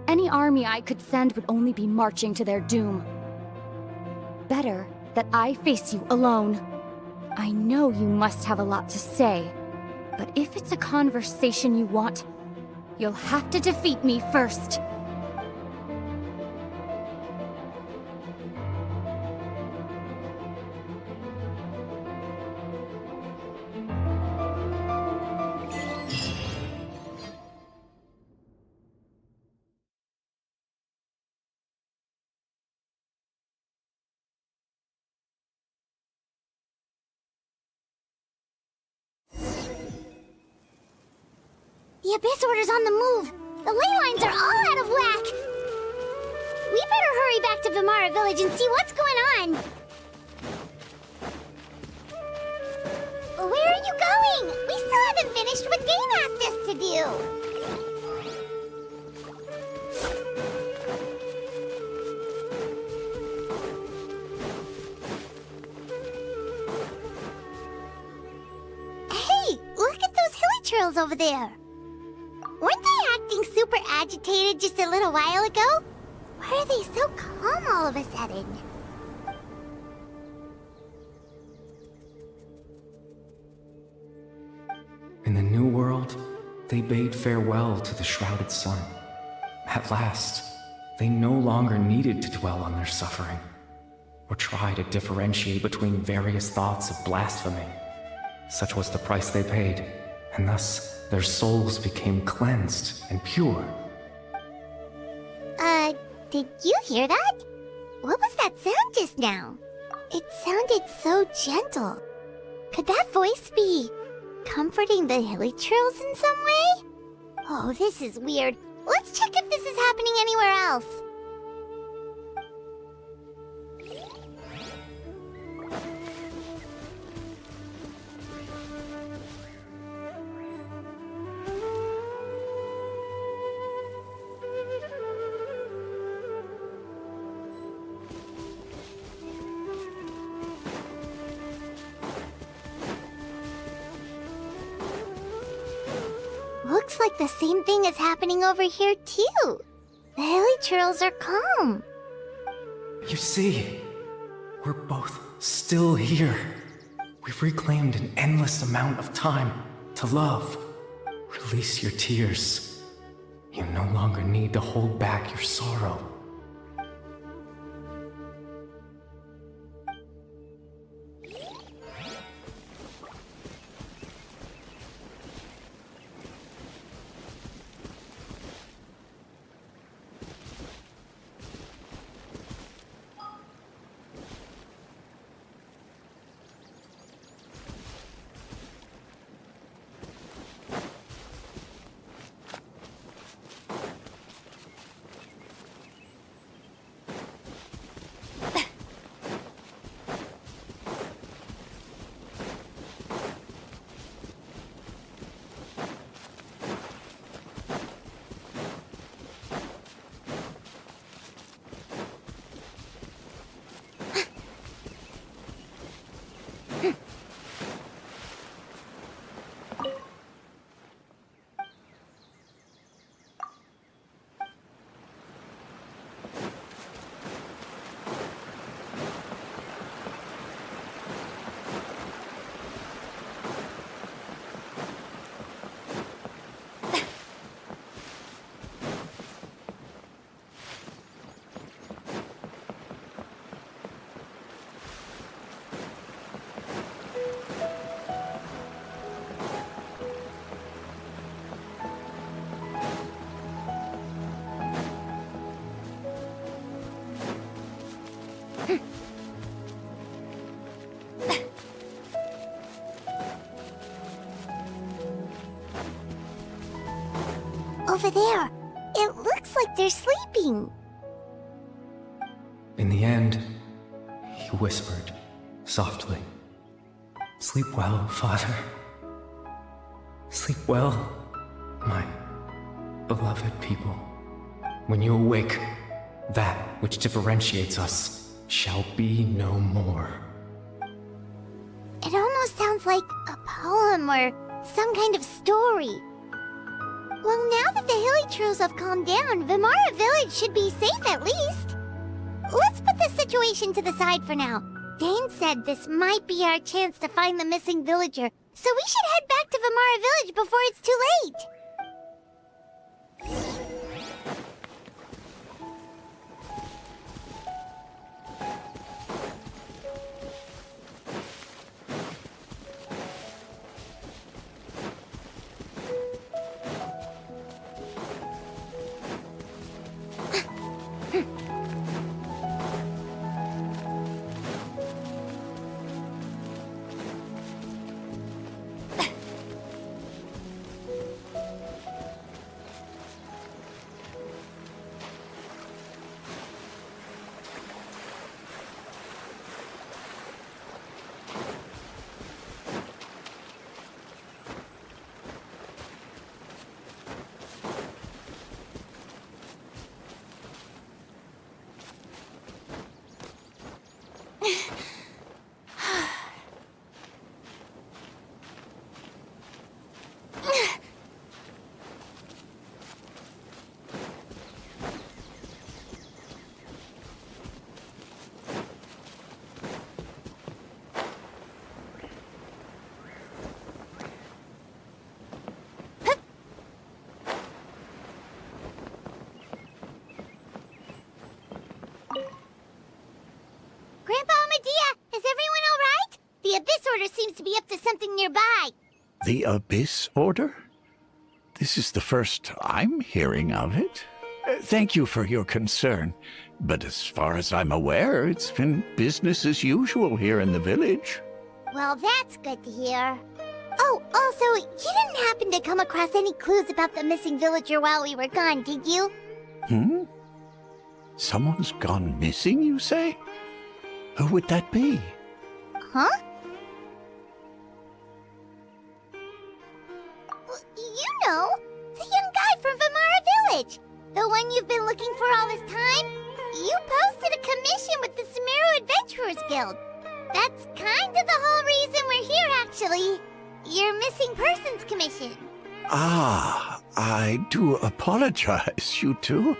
any army I could send would only be marching to their doom. Better that I face you alone. I know you must have a lot to say, but if it's a conversation you want, you'll have to defeat me first. The Abyss Order's on the move. The ley lines are all out of whack. We better hurry back to Vimara Village and see what's going on. Where are you going? We still haven't finished what Dane asked us to do. Hey, look at those hilly trails over there. Weren't they acting super agitated just a little while ago? Why are they so calm all of a sudden? world, they bade farewell to the shrouded sun. At last, they no longer needed to dwell on their suffering, or try to differentiate between various thoughts of blasphemy. Such was the price they paid, and thus their souls became cleansed and pure. Did you hear that? What was that sound just now? It sounded so gentle. Could that voice be comforting the hilichurls in some way? Oh, this is weird. Let's check if this is happening anywhere else. Looks like the same thing is happening over here too. The hilichurls are calm. You see, we're both still here. We've reclaimed an endless amount of time to love. Release your tears. You no longer need to hold back your sorrow. Over there. It looks like they're sleeping. In the end, he whispered, softly, "Sleep well, Father. Sleep well, my beloved people. When you awake, that which differentiates us shall be no more." It almost sounds like a poem or some kind of story. Well, now that the hilichurls have calmed down, Vimara Village should be safe at least. Let's put this situation to the side for now. Dane said this might be our chance to find the missing villager, so we should head back to Vimara Village before it's too late. seems to be up to something nearby. The Abyss Order? This is the first I'm hearing of it. Thank you for your concern, but as far as I'm aware, it's been business as usual here in the village. Well, that's good to hear. Oh, also, you didn't happen to come across any clues about the missing villager while we were gone, did you? Someone's gone missing, you say? Who would that be? Huh? You know, the young guy from Vamara Village. The one you've been looking for all this time. You posted a commission with the Sumeru Adventurers Guild. That's kind of the whole reason we're here, actually. Your missing persons commission. Ah, I do apologize, you two.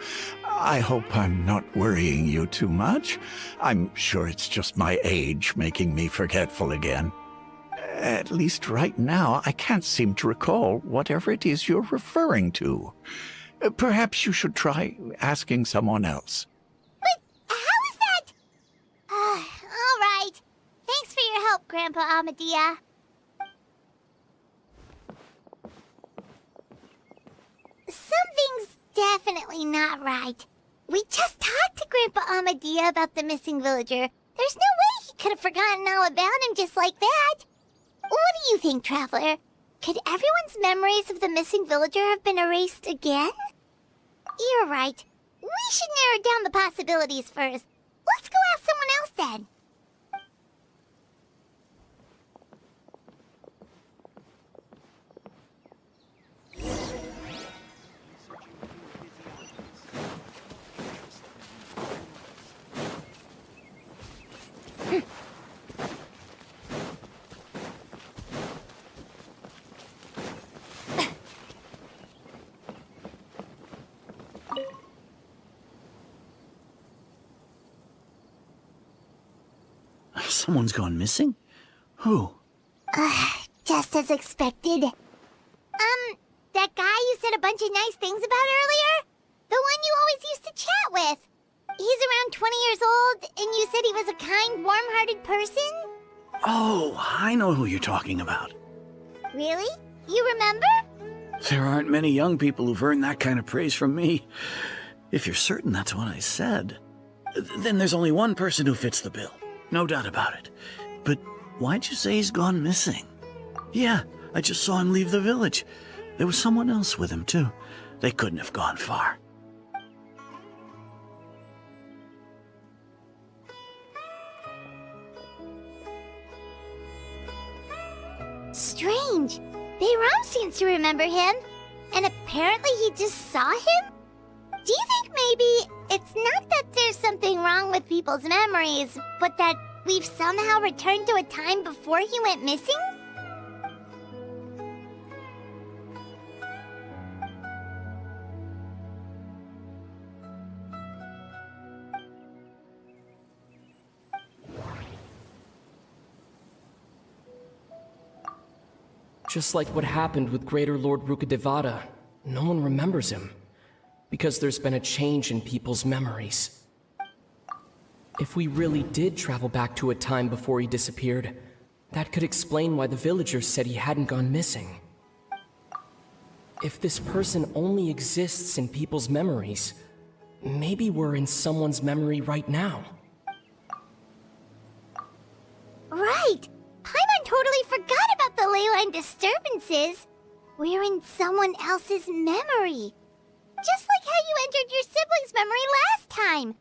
I hope I'm not worrying you too much. I'm sure it's just my age making me forgetful again. At least right now, I can't seem to recall whatever it is you're referring to. Perhaps you should try asking someone else. But how is that? All right. Thanks for your help, Grandpa Amadia. Something's definitely not right. We just talked to Grandpa Amadia about the missing villager. There's no way he could have forgotten all about him just like that. What do you think, Traveler? Could everyone's memories of the missing villager have been erased again? You're right. We should narrow down the possibilities first. Let's go ask someone else then. Someone's gone missing? Who? Just as expected. That guy you said a bunch of nice things about earlier? The one you always used to chat with. He's around 20 years old, and you said he was a kind, warm-hearted person? Oh, I know who you're talking about. Really? You remember? There aren't many young people who've earned that kind of praise from me. If you're certain that's what I said, then there's only one person who fits the bill. No doubt about it. But why'd you say he's gone missing? Yeah, I just saw him leave the village. There was someone else with him, too. They couldn't have gone far. Strange. Bayram seems to remember him. And apparently he just saw him? Do you think maybe it's not that there's something wrong with people's memories, but that we've somehow returned to a time before he went missing? Just like what happened with Greater Lord Rukadevada, no one remembers him, because there's been a change in people's memories. If we really did travel back to a time before he disappeared, that could explain why the villagers said he hadn't gone missing. If this person only exists in people's memories, maybe we're in someone's memory right now. Right! Paimon totally forgot about the leyline disturbances. We're in someone else's memory. Just like how you entered your sibling's memory last time.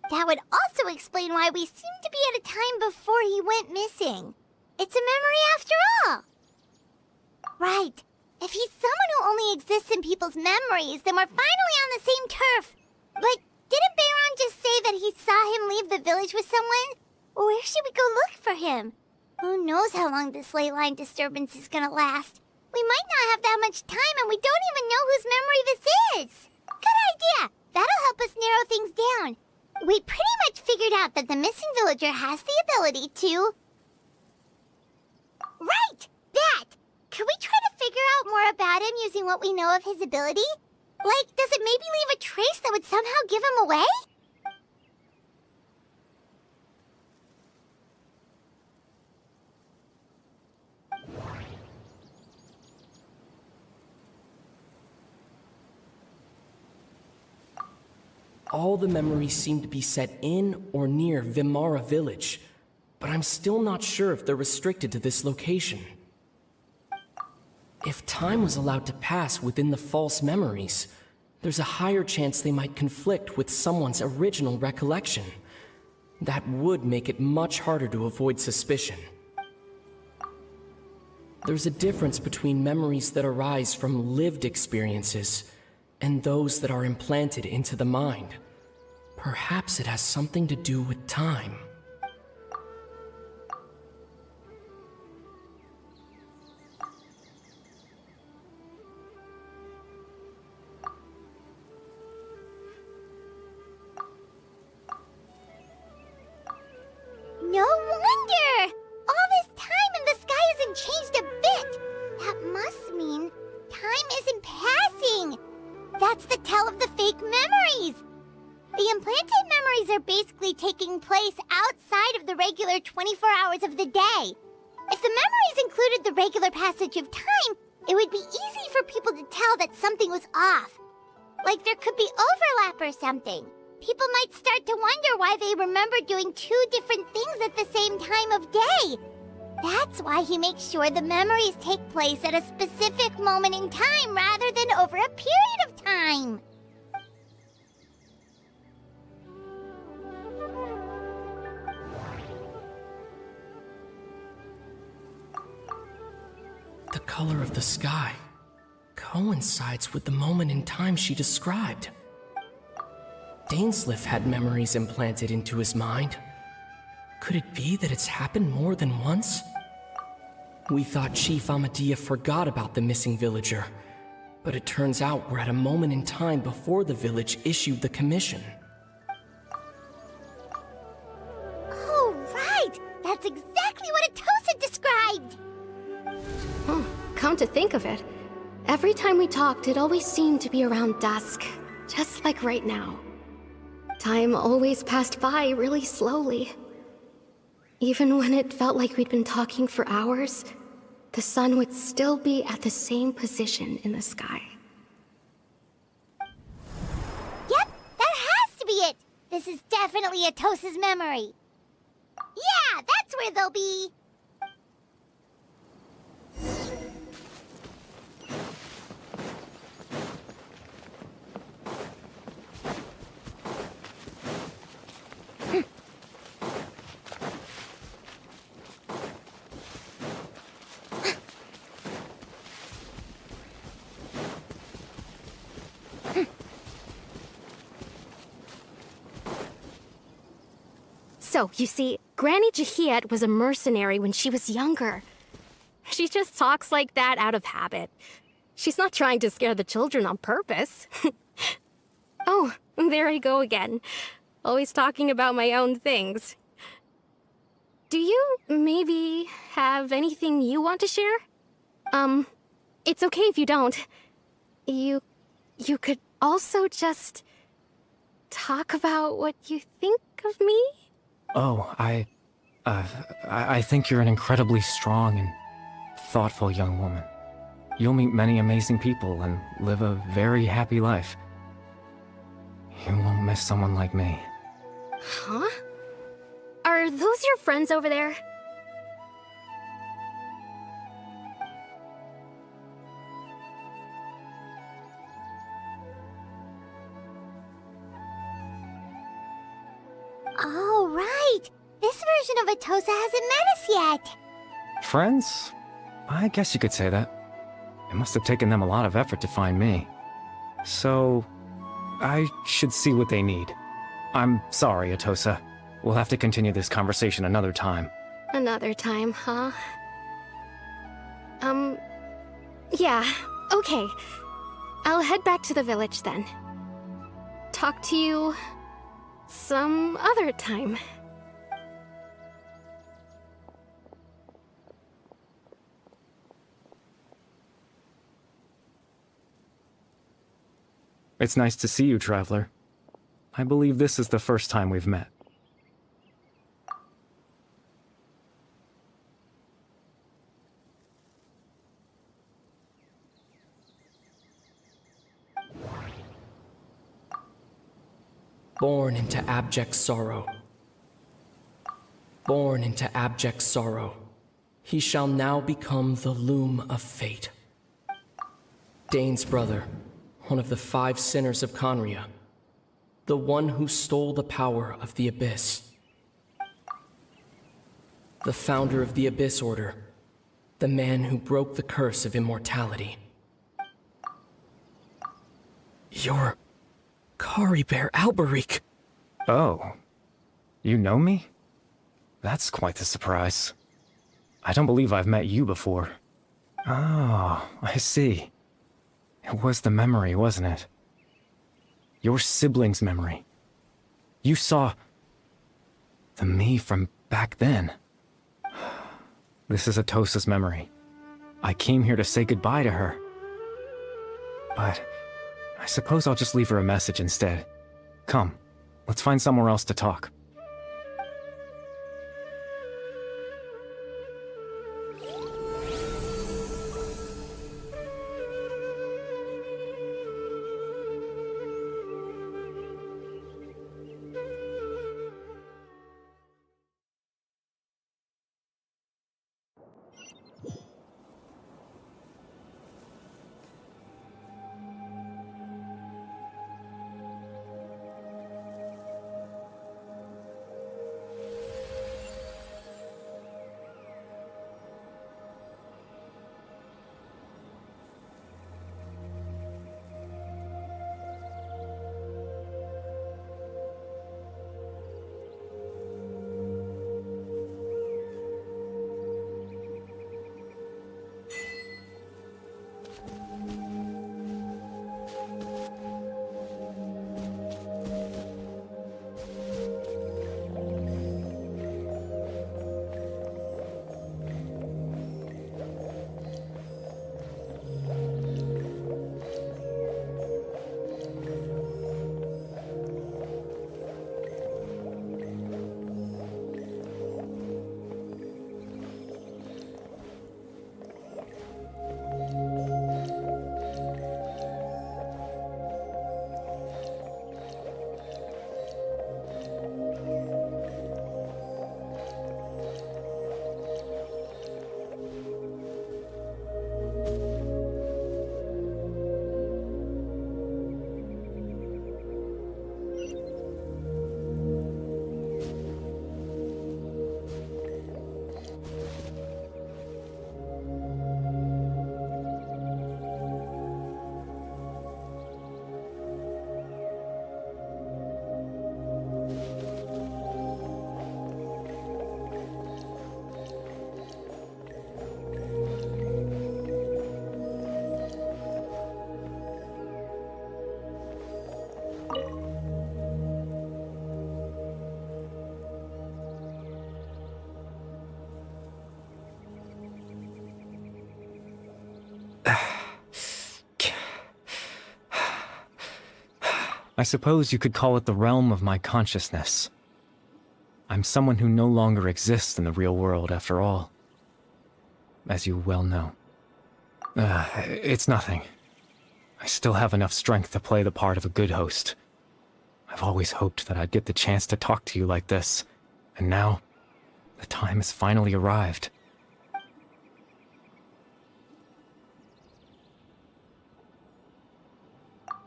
That would also explain why we seem to be at a time before he went missing. It's a memory after all. Right. If he's someone who only exists in people's memories, then we're finally on the same turf. But didn't Bayron just say that he saw him leave the village with someone? Where should we go look for him? Who knows how long this ley line disturbance is gonna last? We might not have that much time, and we don't even know whose memory this is. Good idea! That'll help us narrow things down. We pretty much figured out that the missing villager has the ability to... Right! That! Could we try to figure out more about him using what we know of his ability? Like, does it maybe leave a trace that would somehow give him away? All the memories seem to be set in or near Vimara village, but I'm still not sure if they're restricted to this location. If time was allowed to pass within the false memories, there's a higher chance they might conflict with someone's original recollection. That would make it much harder to avoid suspicion. There's a difference between memories that arise from lived experiences and those that are implanted into the mind. Perhaps it has something to do with time. No wonder! All this time and the sky hasn't changed a bit! That must mean time isn't passing! That's the tell of the fake memories! The implanted memories are basically taking place outside of the regular 24 hours of the day. If the memories included the regular passage of time, it would be easy for people to tell that something was off. Like there could be overlap or something. People might start to wonder why they remember doing two different things at the same time of day. That's why he makes sure the memories take place at a specific moment in time rather than over a period of time. The color of the sky coincides with the moment in time she described. Dainsleif had memories implanted into his mind. Could it be that it's happened more than once? We thought Chief Amadea forgot about the missing villager, but it turns out we're at a moment in time before the village issued the commission. Oh, right! That's exactly what Atosa described! Come to think of it, every time we talked, it always seemed to be around dusk, just like right now. Time always passed by really slowly. Even when it felt like we'd been talking for hours, the sun would still be at the same position in the sky. Yep, that has to be it! This is definitely Atosa's memory. Yeah, that's where they'll be! So, you see, Granny Jahiet was a mercenary when she was younger. She just talks like that out of habit. She's not trying to scare the children on purpose. Oh, there I go again. Always talking about my own things. Do you maybe have anything you want to share? It's okay if you don't. You could also just talk about what you think of me? Oh, I think you're an incredibly strong and thoughtful young woman. You'll meet many amazing people and live a very happy life. You won't miss someone like me. Huh? Are those your friends over there? Oh, right! This version of Atosa hasn't met us yet! Friends? I guess you could say that. It must have taken them a lot of effort to find me. So, I should see what they need. I'm sorry, Atosa. We'll have to continue this conversation another time. Another time, huh? Yeah, okay. I'll head back to the village then. Talk to you some other time. It's nice to see you, Traveler. I believe this is the first time we've met. Born into abject sorrow. Born into abject sorrow. He shall now become the loom of fate. Dane's brother, one of the 5 sinners of Conria. The one who stole the power of the Abyss. The founder of the Abyss Order. The man who broke the curse of immortality. You're Kari Bear Alberic. Oh, you know me? That's quite the surprise. I don't believe I've met you before. Oh, I see. It was the memory, wasn't it? Your sibling's memory. You saw the me from back then. This is Atosa's memory. I came here to say goodbye to her. But I suppose I'll just leave her a message instead. Come, let's find somewhere else to talk. I suppose you could call it the realm of my consciousness. I'm someone who no longer exists in the real world, after all. As you well know. It's nothing. I still have enough strength to play the part of a good host. I've always hoped that I'd get the chance to talk to you like this, and now, the time has finally arrived.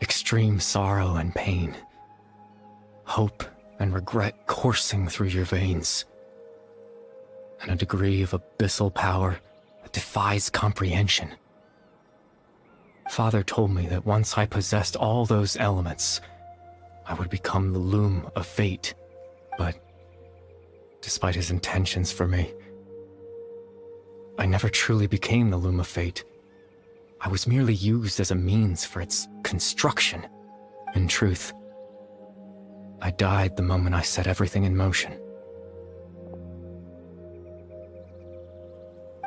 Extreme sorrow and pain. Hope and regret coursing through your veins. And a degree of abyssal power that defies comprehension. Father told me that once I possessed all those elements, I would become the loom of fate. But, despite his intentions for me, I never truly became the loom of fate. I was merely used as a means for its construction. In truth, I died the moment I set everything in motion.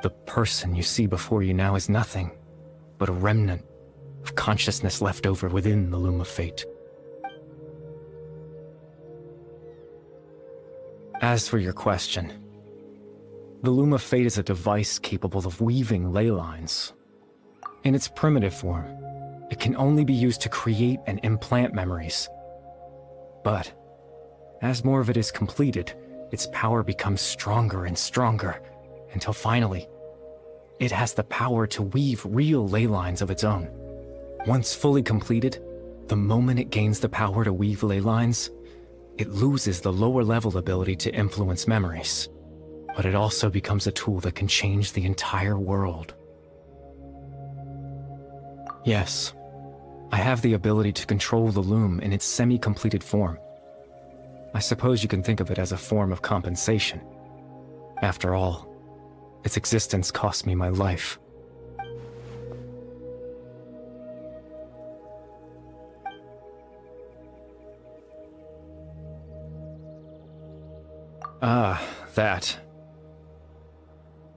The person you see before you now is nothing but a remnant of consciousness left over within the loom of fate. As for your question, the loom of fate is a device capable of weaving ley lines. In its primitive form, it can only be used to create and implant memories. But as more of it is completed, its power becomes stronger and stronger, until finally, it has the power to weave real ley lines of its own. Once fully completed, the moment it gains the power to weave ley lines, it loses the lower level ability to influence memories. But it also becomes a tool that can change the entire world. Yes, I have the ability to control the loom in its semi-completed form. I suppose you can think of it as a form of compensation. After all, its existence cost me my life. Ah, that.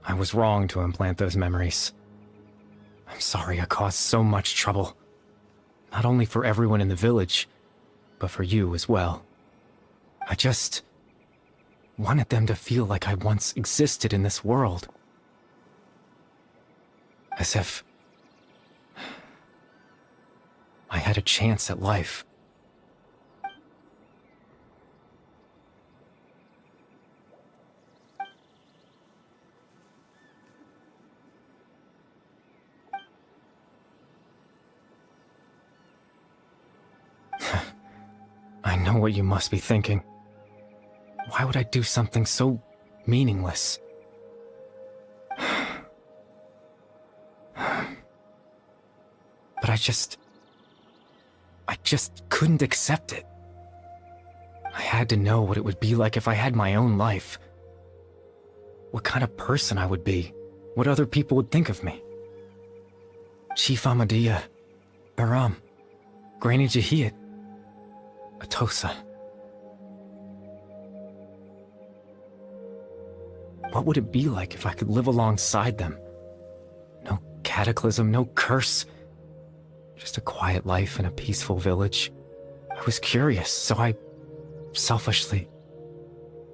I was wrong to implant those memories. I'm sorry I caused so much trouble. Not only for everyone in the village, but for you as well. I just wanted them to feel like I once existed in this world. As if I had a chance at life. I know what you must be thinking. Why would I do something so meaningless? But I just couldn't accept it. I had to know what it would be like if I had my own life. What kind of person I would be. What other people would think of me. Chief Ahmadiyya, Baram, Granny Jahiyat, Atosa. What would it be like if I could live alongside them? No cataclysm, no curse. Just a quiet life in a peaceful village. I was curious, so I selfishly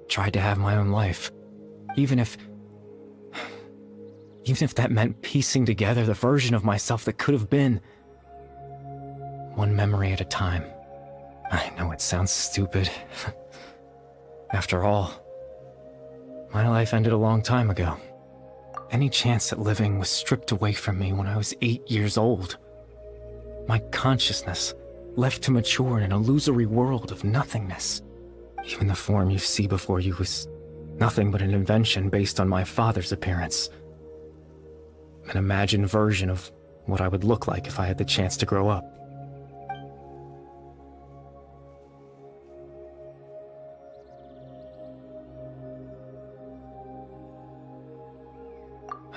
tried to have my own life. Even if that meant piecing together the version of myself that could have been. One memory at a time. I know it sounds stupid. After all, my life ended a long time ago. Any chance at living was stripped away from me when I was 8 years old. My consciousness left to mature in an illusory world of nothingness. Even the form you see before you was nothing but an invention based on my father's appearance. An imagined version of what I would look like if I had the chance to grow up.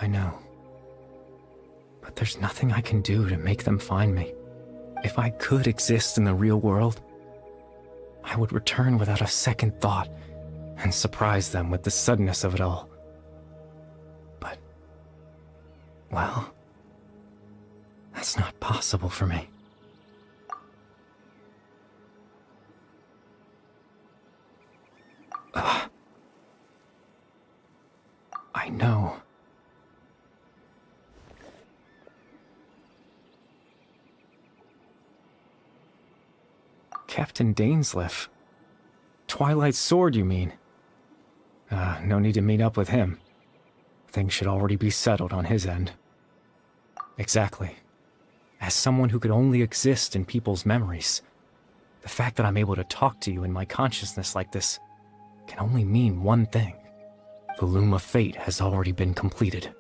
I know. But there's nothing I can do to make them find me. If I could exist in the real world, I would return without a second thought and surprise them with the suddenness of it all. But, well, that's not possible for me. I know. Captain Dainsleif. Twilight's sword, you mean? No need to meet up with him. Things should already be settled on his end. Exactly. As someone who could only exist in people's memories, the fact that I'm able to talk to you in my consciousness like this can only mean one thing. The loom of fate has already been completed.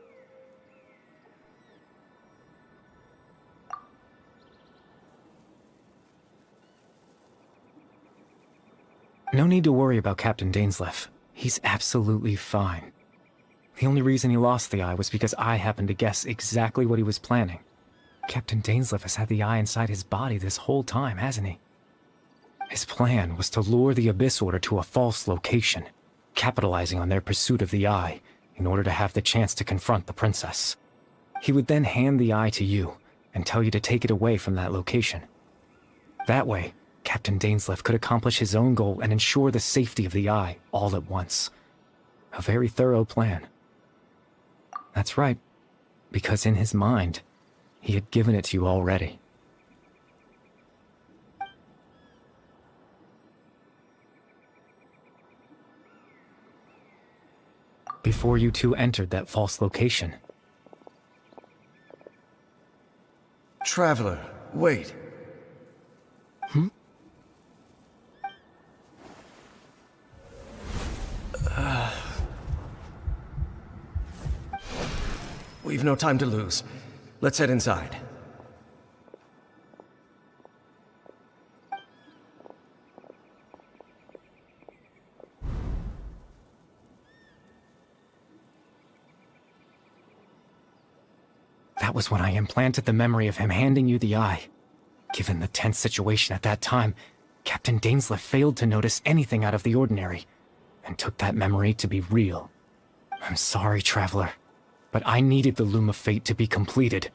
No need to worry about Captain Dainsleif. He's absolutely fine. The only reason he lost the eye was because I happened to guess exactly what he was planning. Captain Dainsleif has had the eye inside his body this whole time, hasn't he? His plan was to lure the Abyss Order to a false location, capitalizing on their pursuit of the eye in order to have the chance to confront the princess. He would then hand the eye to you and tell you to take it away from that location. That way, Captain Dainsleif could accomplish his own goal and ensure the safety of the eye all at once. A very thorough plan. That's right, because in his mind, he had given it to you already. before you two entered that false location. Traveler, wait. We've no time to lose. Let's head inside. That was when I implanted the memory of him handing you the eye. Given the tense situation at that time, Captain Dainsleif failed to notice anything out of the ordinary, and took that memory to be real. I'm sorry, Traveler, but I needed the Loom of Fate to be completed.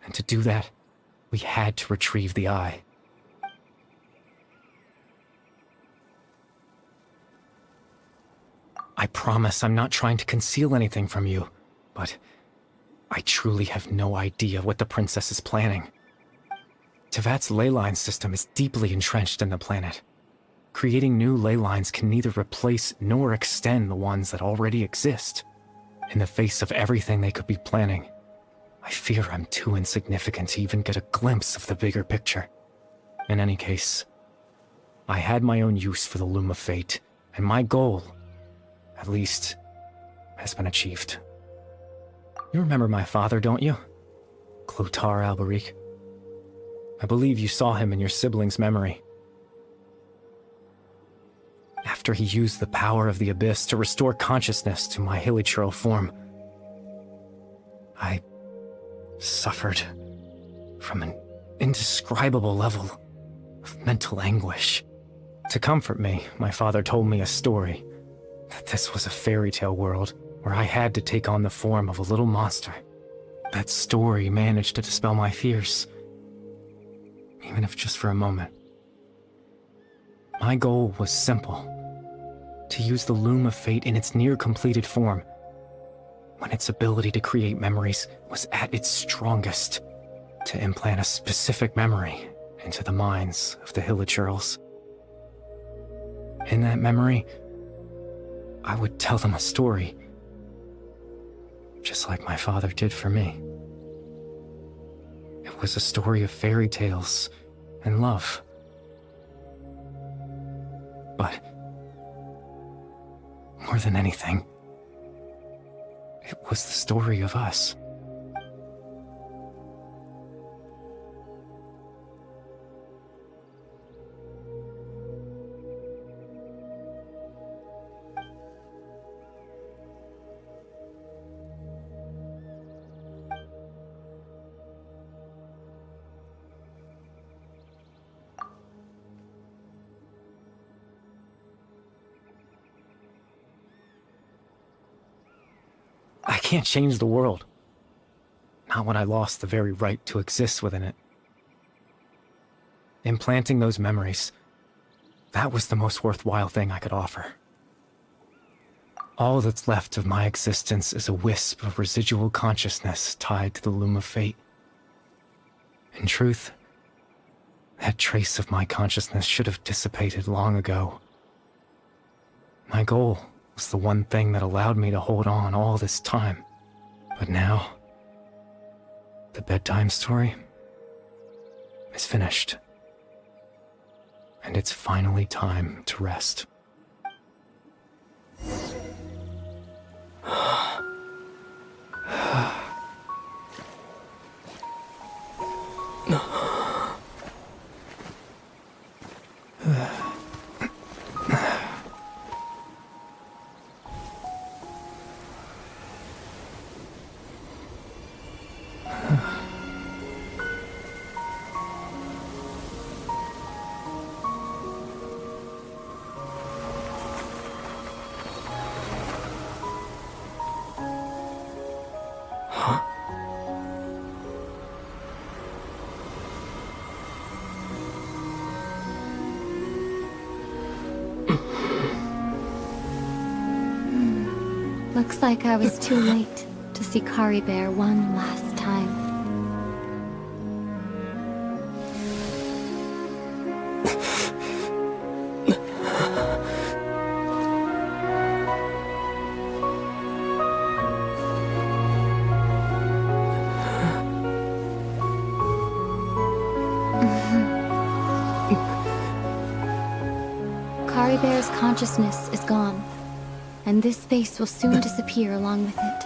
And to do that, we had to retrieve the eye. I promise I'm not trying to conceal anything from you, but I truly have no idea what the Princess is planning. Tevat's ley line system is deeply entrenched in the planet. Creating new ley lines can neither replace nor extend the ones that already exist. In the face of everything they could be planning, I fear I'm too insignificant to even get a glimpse of the bigger picture. In any case, I had my own use for the Loom of Fate, and my goal, at least, has been achieved. You remember my father, don't you? Clotar Alberic. I believe you saw him in your sibling's memory. After he used the power of the Abyss to restore consciousness to my hilichurl form, I suffered from an indescribable level of mental anguish. To comfort me, my father told me a story, that this was a fairy tale world where I had to take on the form of a little monster. That story managed to dispel my fears, even if just for a moment. My goal was simple: to use the Loom of Fate in its near-completed form, when its ability to create memories was at its strongest, to implant a specific memory into the minds of the hilichurls. In that memory, I would tell them a story, just like my father did for me. It was a story of fairy tales and love. But more than anything, it was the story of us. I can't change the world. Not when I lost the very right to exist within it. Implanting those memories, that was the most worthwhile thing I could offer. All that's left of my existence is a wisp of residual consciousness tied to the Loom of Fate. In truth, that trace of my consciousness should have dissipated long ago. My goal was the one thing that allowed me to hold on all this time. But now, the bedtime story is finished. And it's finally time to rest. Looks like I was too late to see Kari Bear one last time. Kari Bear's consciousness is gone, and this space will soon disappear along with it.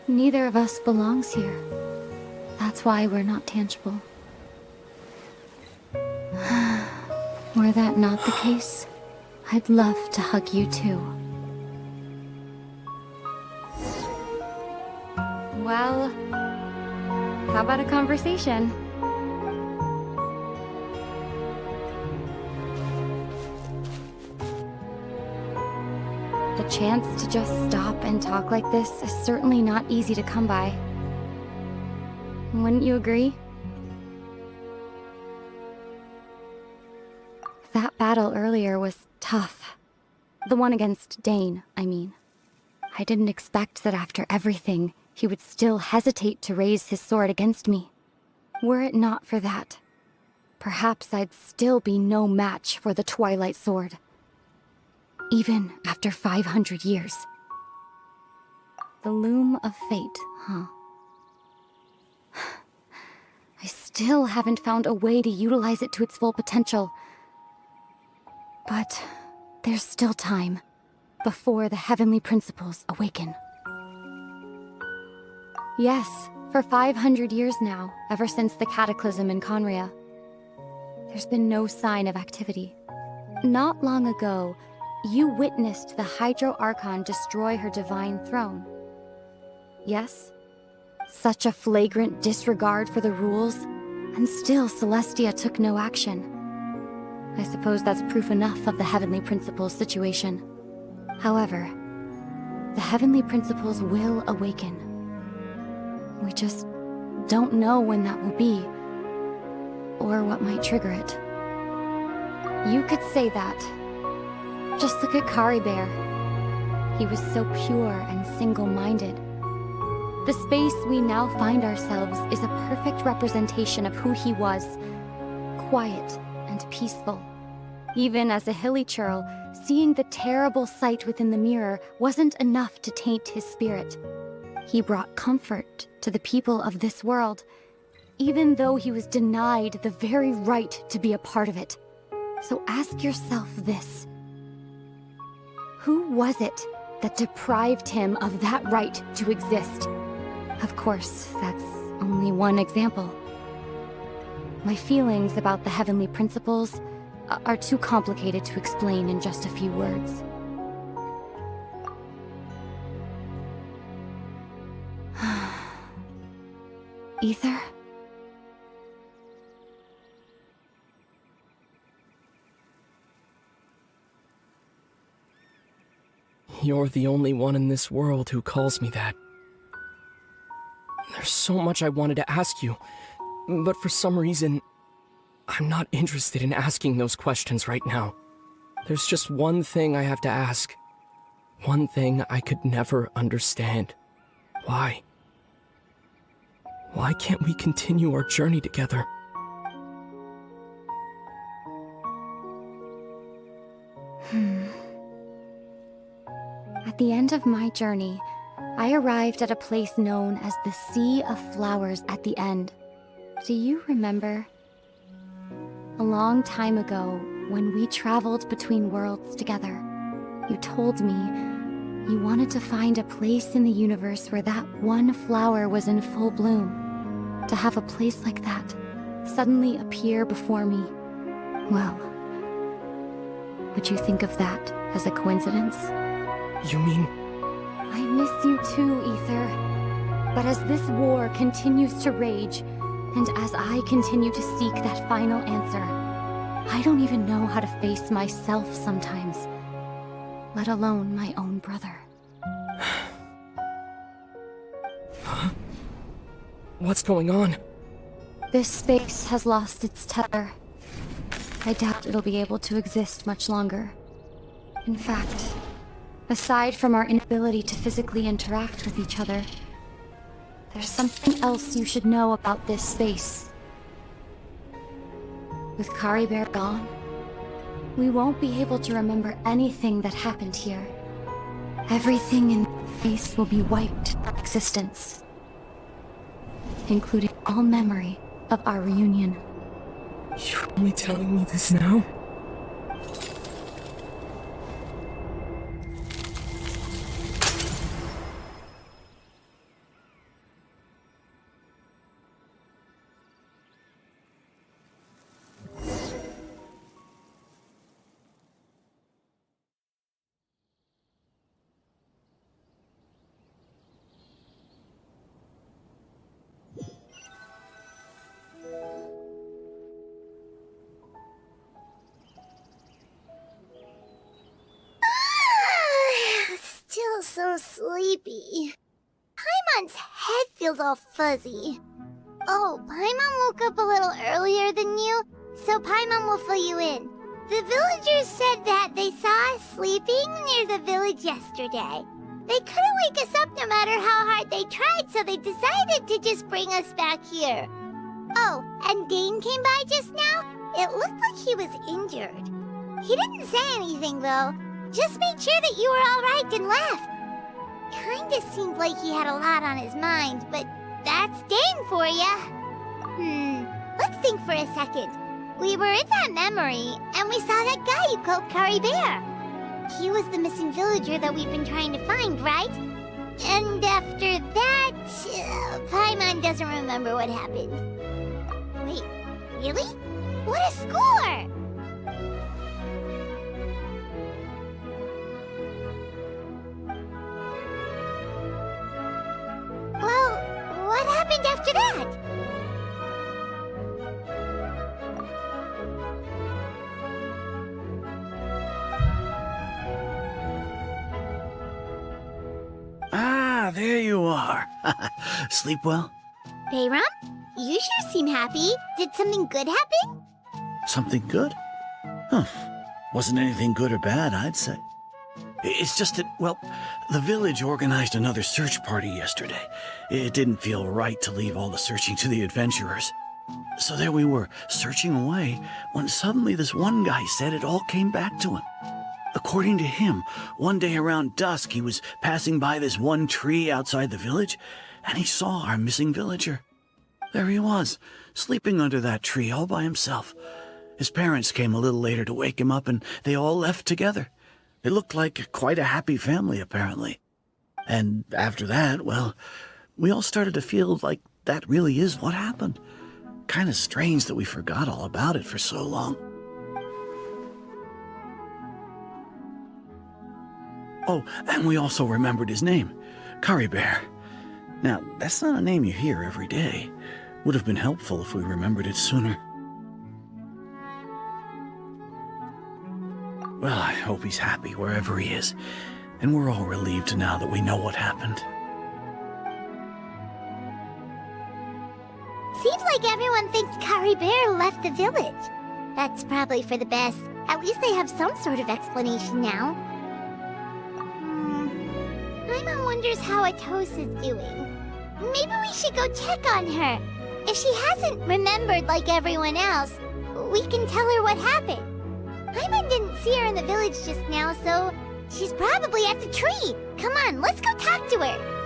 Neither of us belongs here. That's why we're not tangible. Were that not the case, I'd love to hug you too. Well, how about a conversation? The chance to just stop and talk like this is certainly not easy to come by. Wouldn't you agree? That battle earlier was tough. The one against Dane, I mean. I didn't expect that after everything, he would still hesitate to raise his sword against me. Were it not for that, perhaps I'd still be no match for the Twilight Sword. Even after 500 years. The loom of fate, huh? I still haven't found a way to utilize it to its full potential. But there's still time before the heavenly principles awaken. Yes, for 500 years now, ever since the cataclysm in Conria, there's been no sign of activity. Not long ago, you witnessed the Hydro Archon destroy her divine throne. Yes? Such a flagrant disregard for the rules, and still Celestia took no action. I suppose that's proof enough of the Heavenly Principles situation. However, the Heavenly Principles will awaken. We just don't know when that will be, or what might trigger it. You could say that. Just look at Kari Bear. He was so pure and single-minded. The space we now find ourselves is a perfect representation of who he was. Quiet and peaceful. Even as a hilly churl, seeing the terrible sight within the mirror wasn't enough to taint his spirit. He brought comfort to the people of this world, even though he was denied the very right to be a part of it. So ask yourself this. Who was it that deprived him of that right to exist? Of course, that's only one example. My feelings about the Heavenly Principles are too complicated to explain in just a few words. Ether? You're the only one in this world who calls me that. There's so much I wanted to ask you, but for some reason, I'm not interested in asking those questions right now. There's just one thing I have to ask. One thing I could never understand. Why? Why can't we continue our journey together? At the end of my journey, I arrived at a place known as the Sea of Flowers at the end. Do you remember? A long time ago, when we traveled between worlds together, you told me you wanted to find a place in the universe where that one flower was in full bloom. To have a place like that suddenly appear before me. Well, would you think of that as a coincidence? You mean... I miss you too, Ether. But as this war continues to rage, and as I continue to seek that final answer, I don't even know how to face myself sometimes, let alone my own brother. What's going on? This space has lost its tether. I doubt it'll be able to exist much longer. In fact, aside from our inability to physically interact with each other, there's something else you should know about this space. With Kari Bear gone, we won't be able to remember anything that happened here. Everything in space will be wiped from existence, including all memory of our reunion. You're only telling me this now? feels all fuzzy. Oh, Paimon woke up a little earlier than you, so Paimon will fill you in. The villagers said that they saw us sleeping near the village yesterday. They couldn't wake us up no matter how hard they tried, so they decided to just bring us back here. Oh, and Dane came by just now. It looked like he was injured. He didn't say anything, though. Just made sure that you were all right and left. Kinda seemed like he had a lot on his mind, but that's Dane for ya. Let's think for a second. We were in that memory, and we saw that guy you called Curry Bear. He was the missing villager that we've been trying to find, right? And after that, Paimon doesn't remember what happened. Wait, really? What a score! Well, what happened after that? Ah, there you are. Sleep well? Bayram? You sure seem happy. Did something good happen? Something good? Huh. Wasn't anything good or bad, I'd say. It's just that, well, the village organized another search party yesterday. It didn't feel right to leave all the searching to the adventurers. So there we were, searching away, when suddenly this one guy said it all came back to him. According to him, one day around dusk he was passing by this one tree outside the village, and he saw our missing villager. There he was, sleeping under that tree all by himself. His parents came a little later to wake him up, and they all left together. It looked like quite a happy family, apparently. And after that, well, we all started to feel like that really is what happened. Kind of strange that we forgot all about it for so long. Oh, and we also remembered his name, Curry Bear. Now, that's not a name you hear every day. Would have been helpful if we remembered it sooner. Well, I hope he's happy wherever he is, and we're all relieved now that we know what happened. Seems like everyone thinks Curry Bear left the village. That's probably for the best. At least they have some sort of explanation now. Paimon wonders how Atos is doing. Maybe we should go check on her. If she hasn't remembered like everyone else, we can tell her what happened. Paimon didn't see her in the village just now, so she's probably at the tree. Come on, let's go talk to her.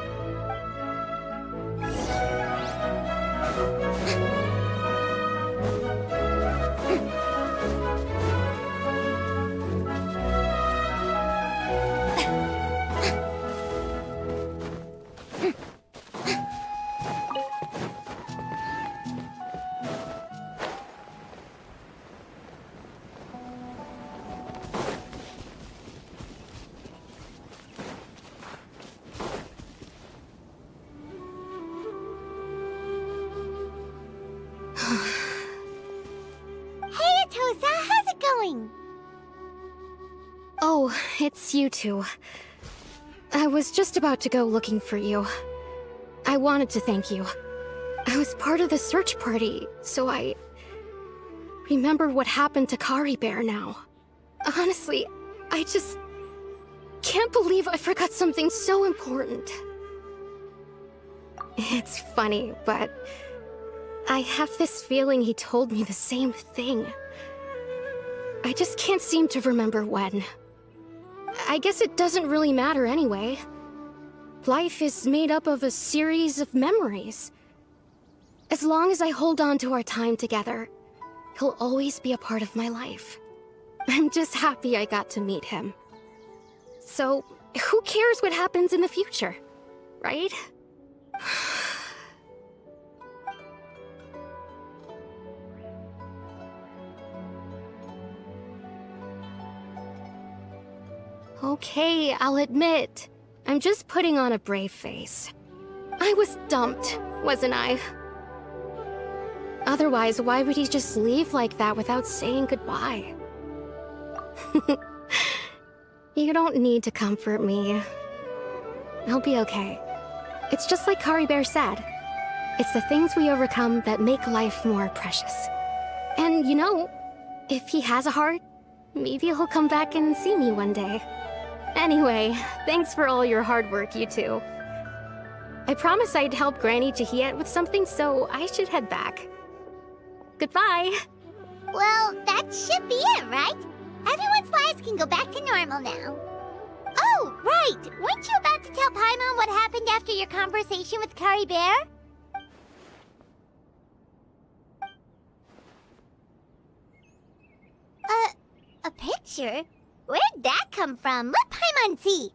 Oh, it's you two. I was just about to go looking for you. I wanted to thank you. I was part of the search party, so I remembered what happened to Curry Bear now. Honestly, I just can't believe I forgot something so important. It's funny, but I have this feeling he told me the same thing. I just can't seem to remember when. I guess it doesn't really matter anyway. Life is made up of a series of memories. As long as I hold on to our time together, he'll always be a part of my life. I'm just happy I got to meet him. So, who cares what happens in the future, right? Okay, I'll admit, I'm just putting on a brave face. I was dumped, wasn't I? Otherwise, why would he just leave like that without saying goodbye? You don't need to comfort me. I'll be okay. It's just like Curry Bear said. It's the things we overcome that make life more precious. And you know, if he has a heart, maybe he'll come back and see me one day. Anyway, thanks for all your hard work, you two. I promised I'd help Granny Jahiet with something, so I should head back. Goodbye! Well, that should be it, right? Everyone's lives can go back to normal now. Oh, right! Weren't you about to tell Paimon what happened after your conversation with Curry Bear? A picture? Where'd that come from? Let Paimon see.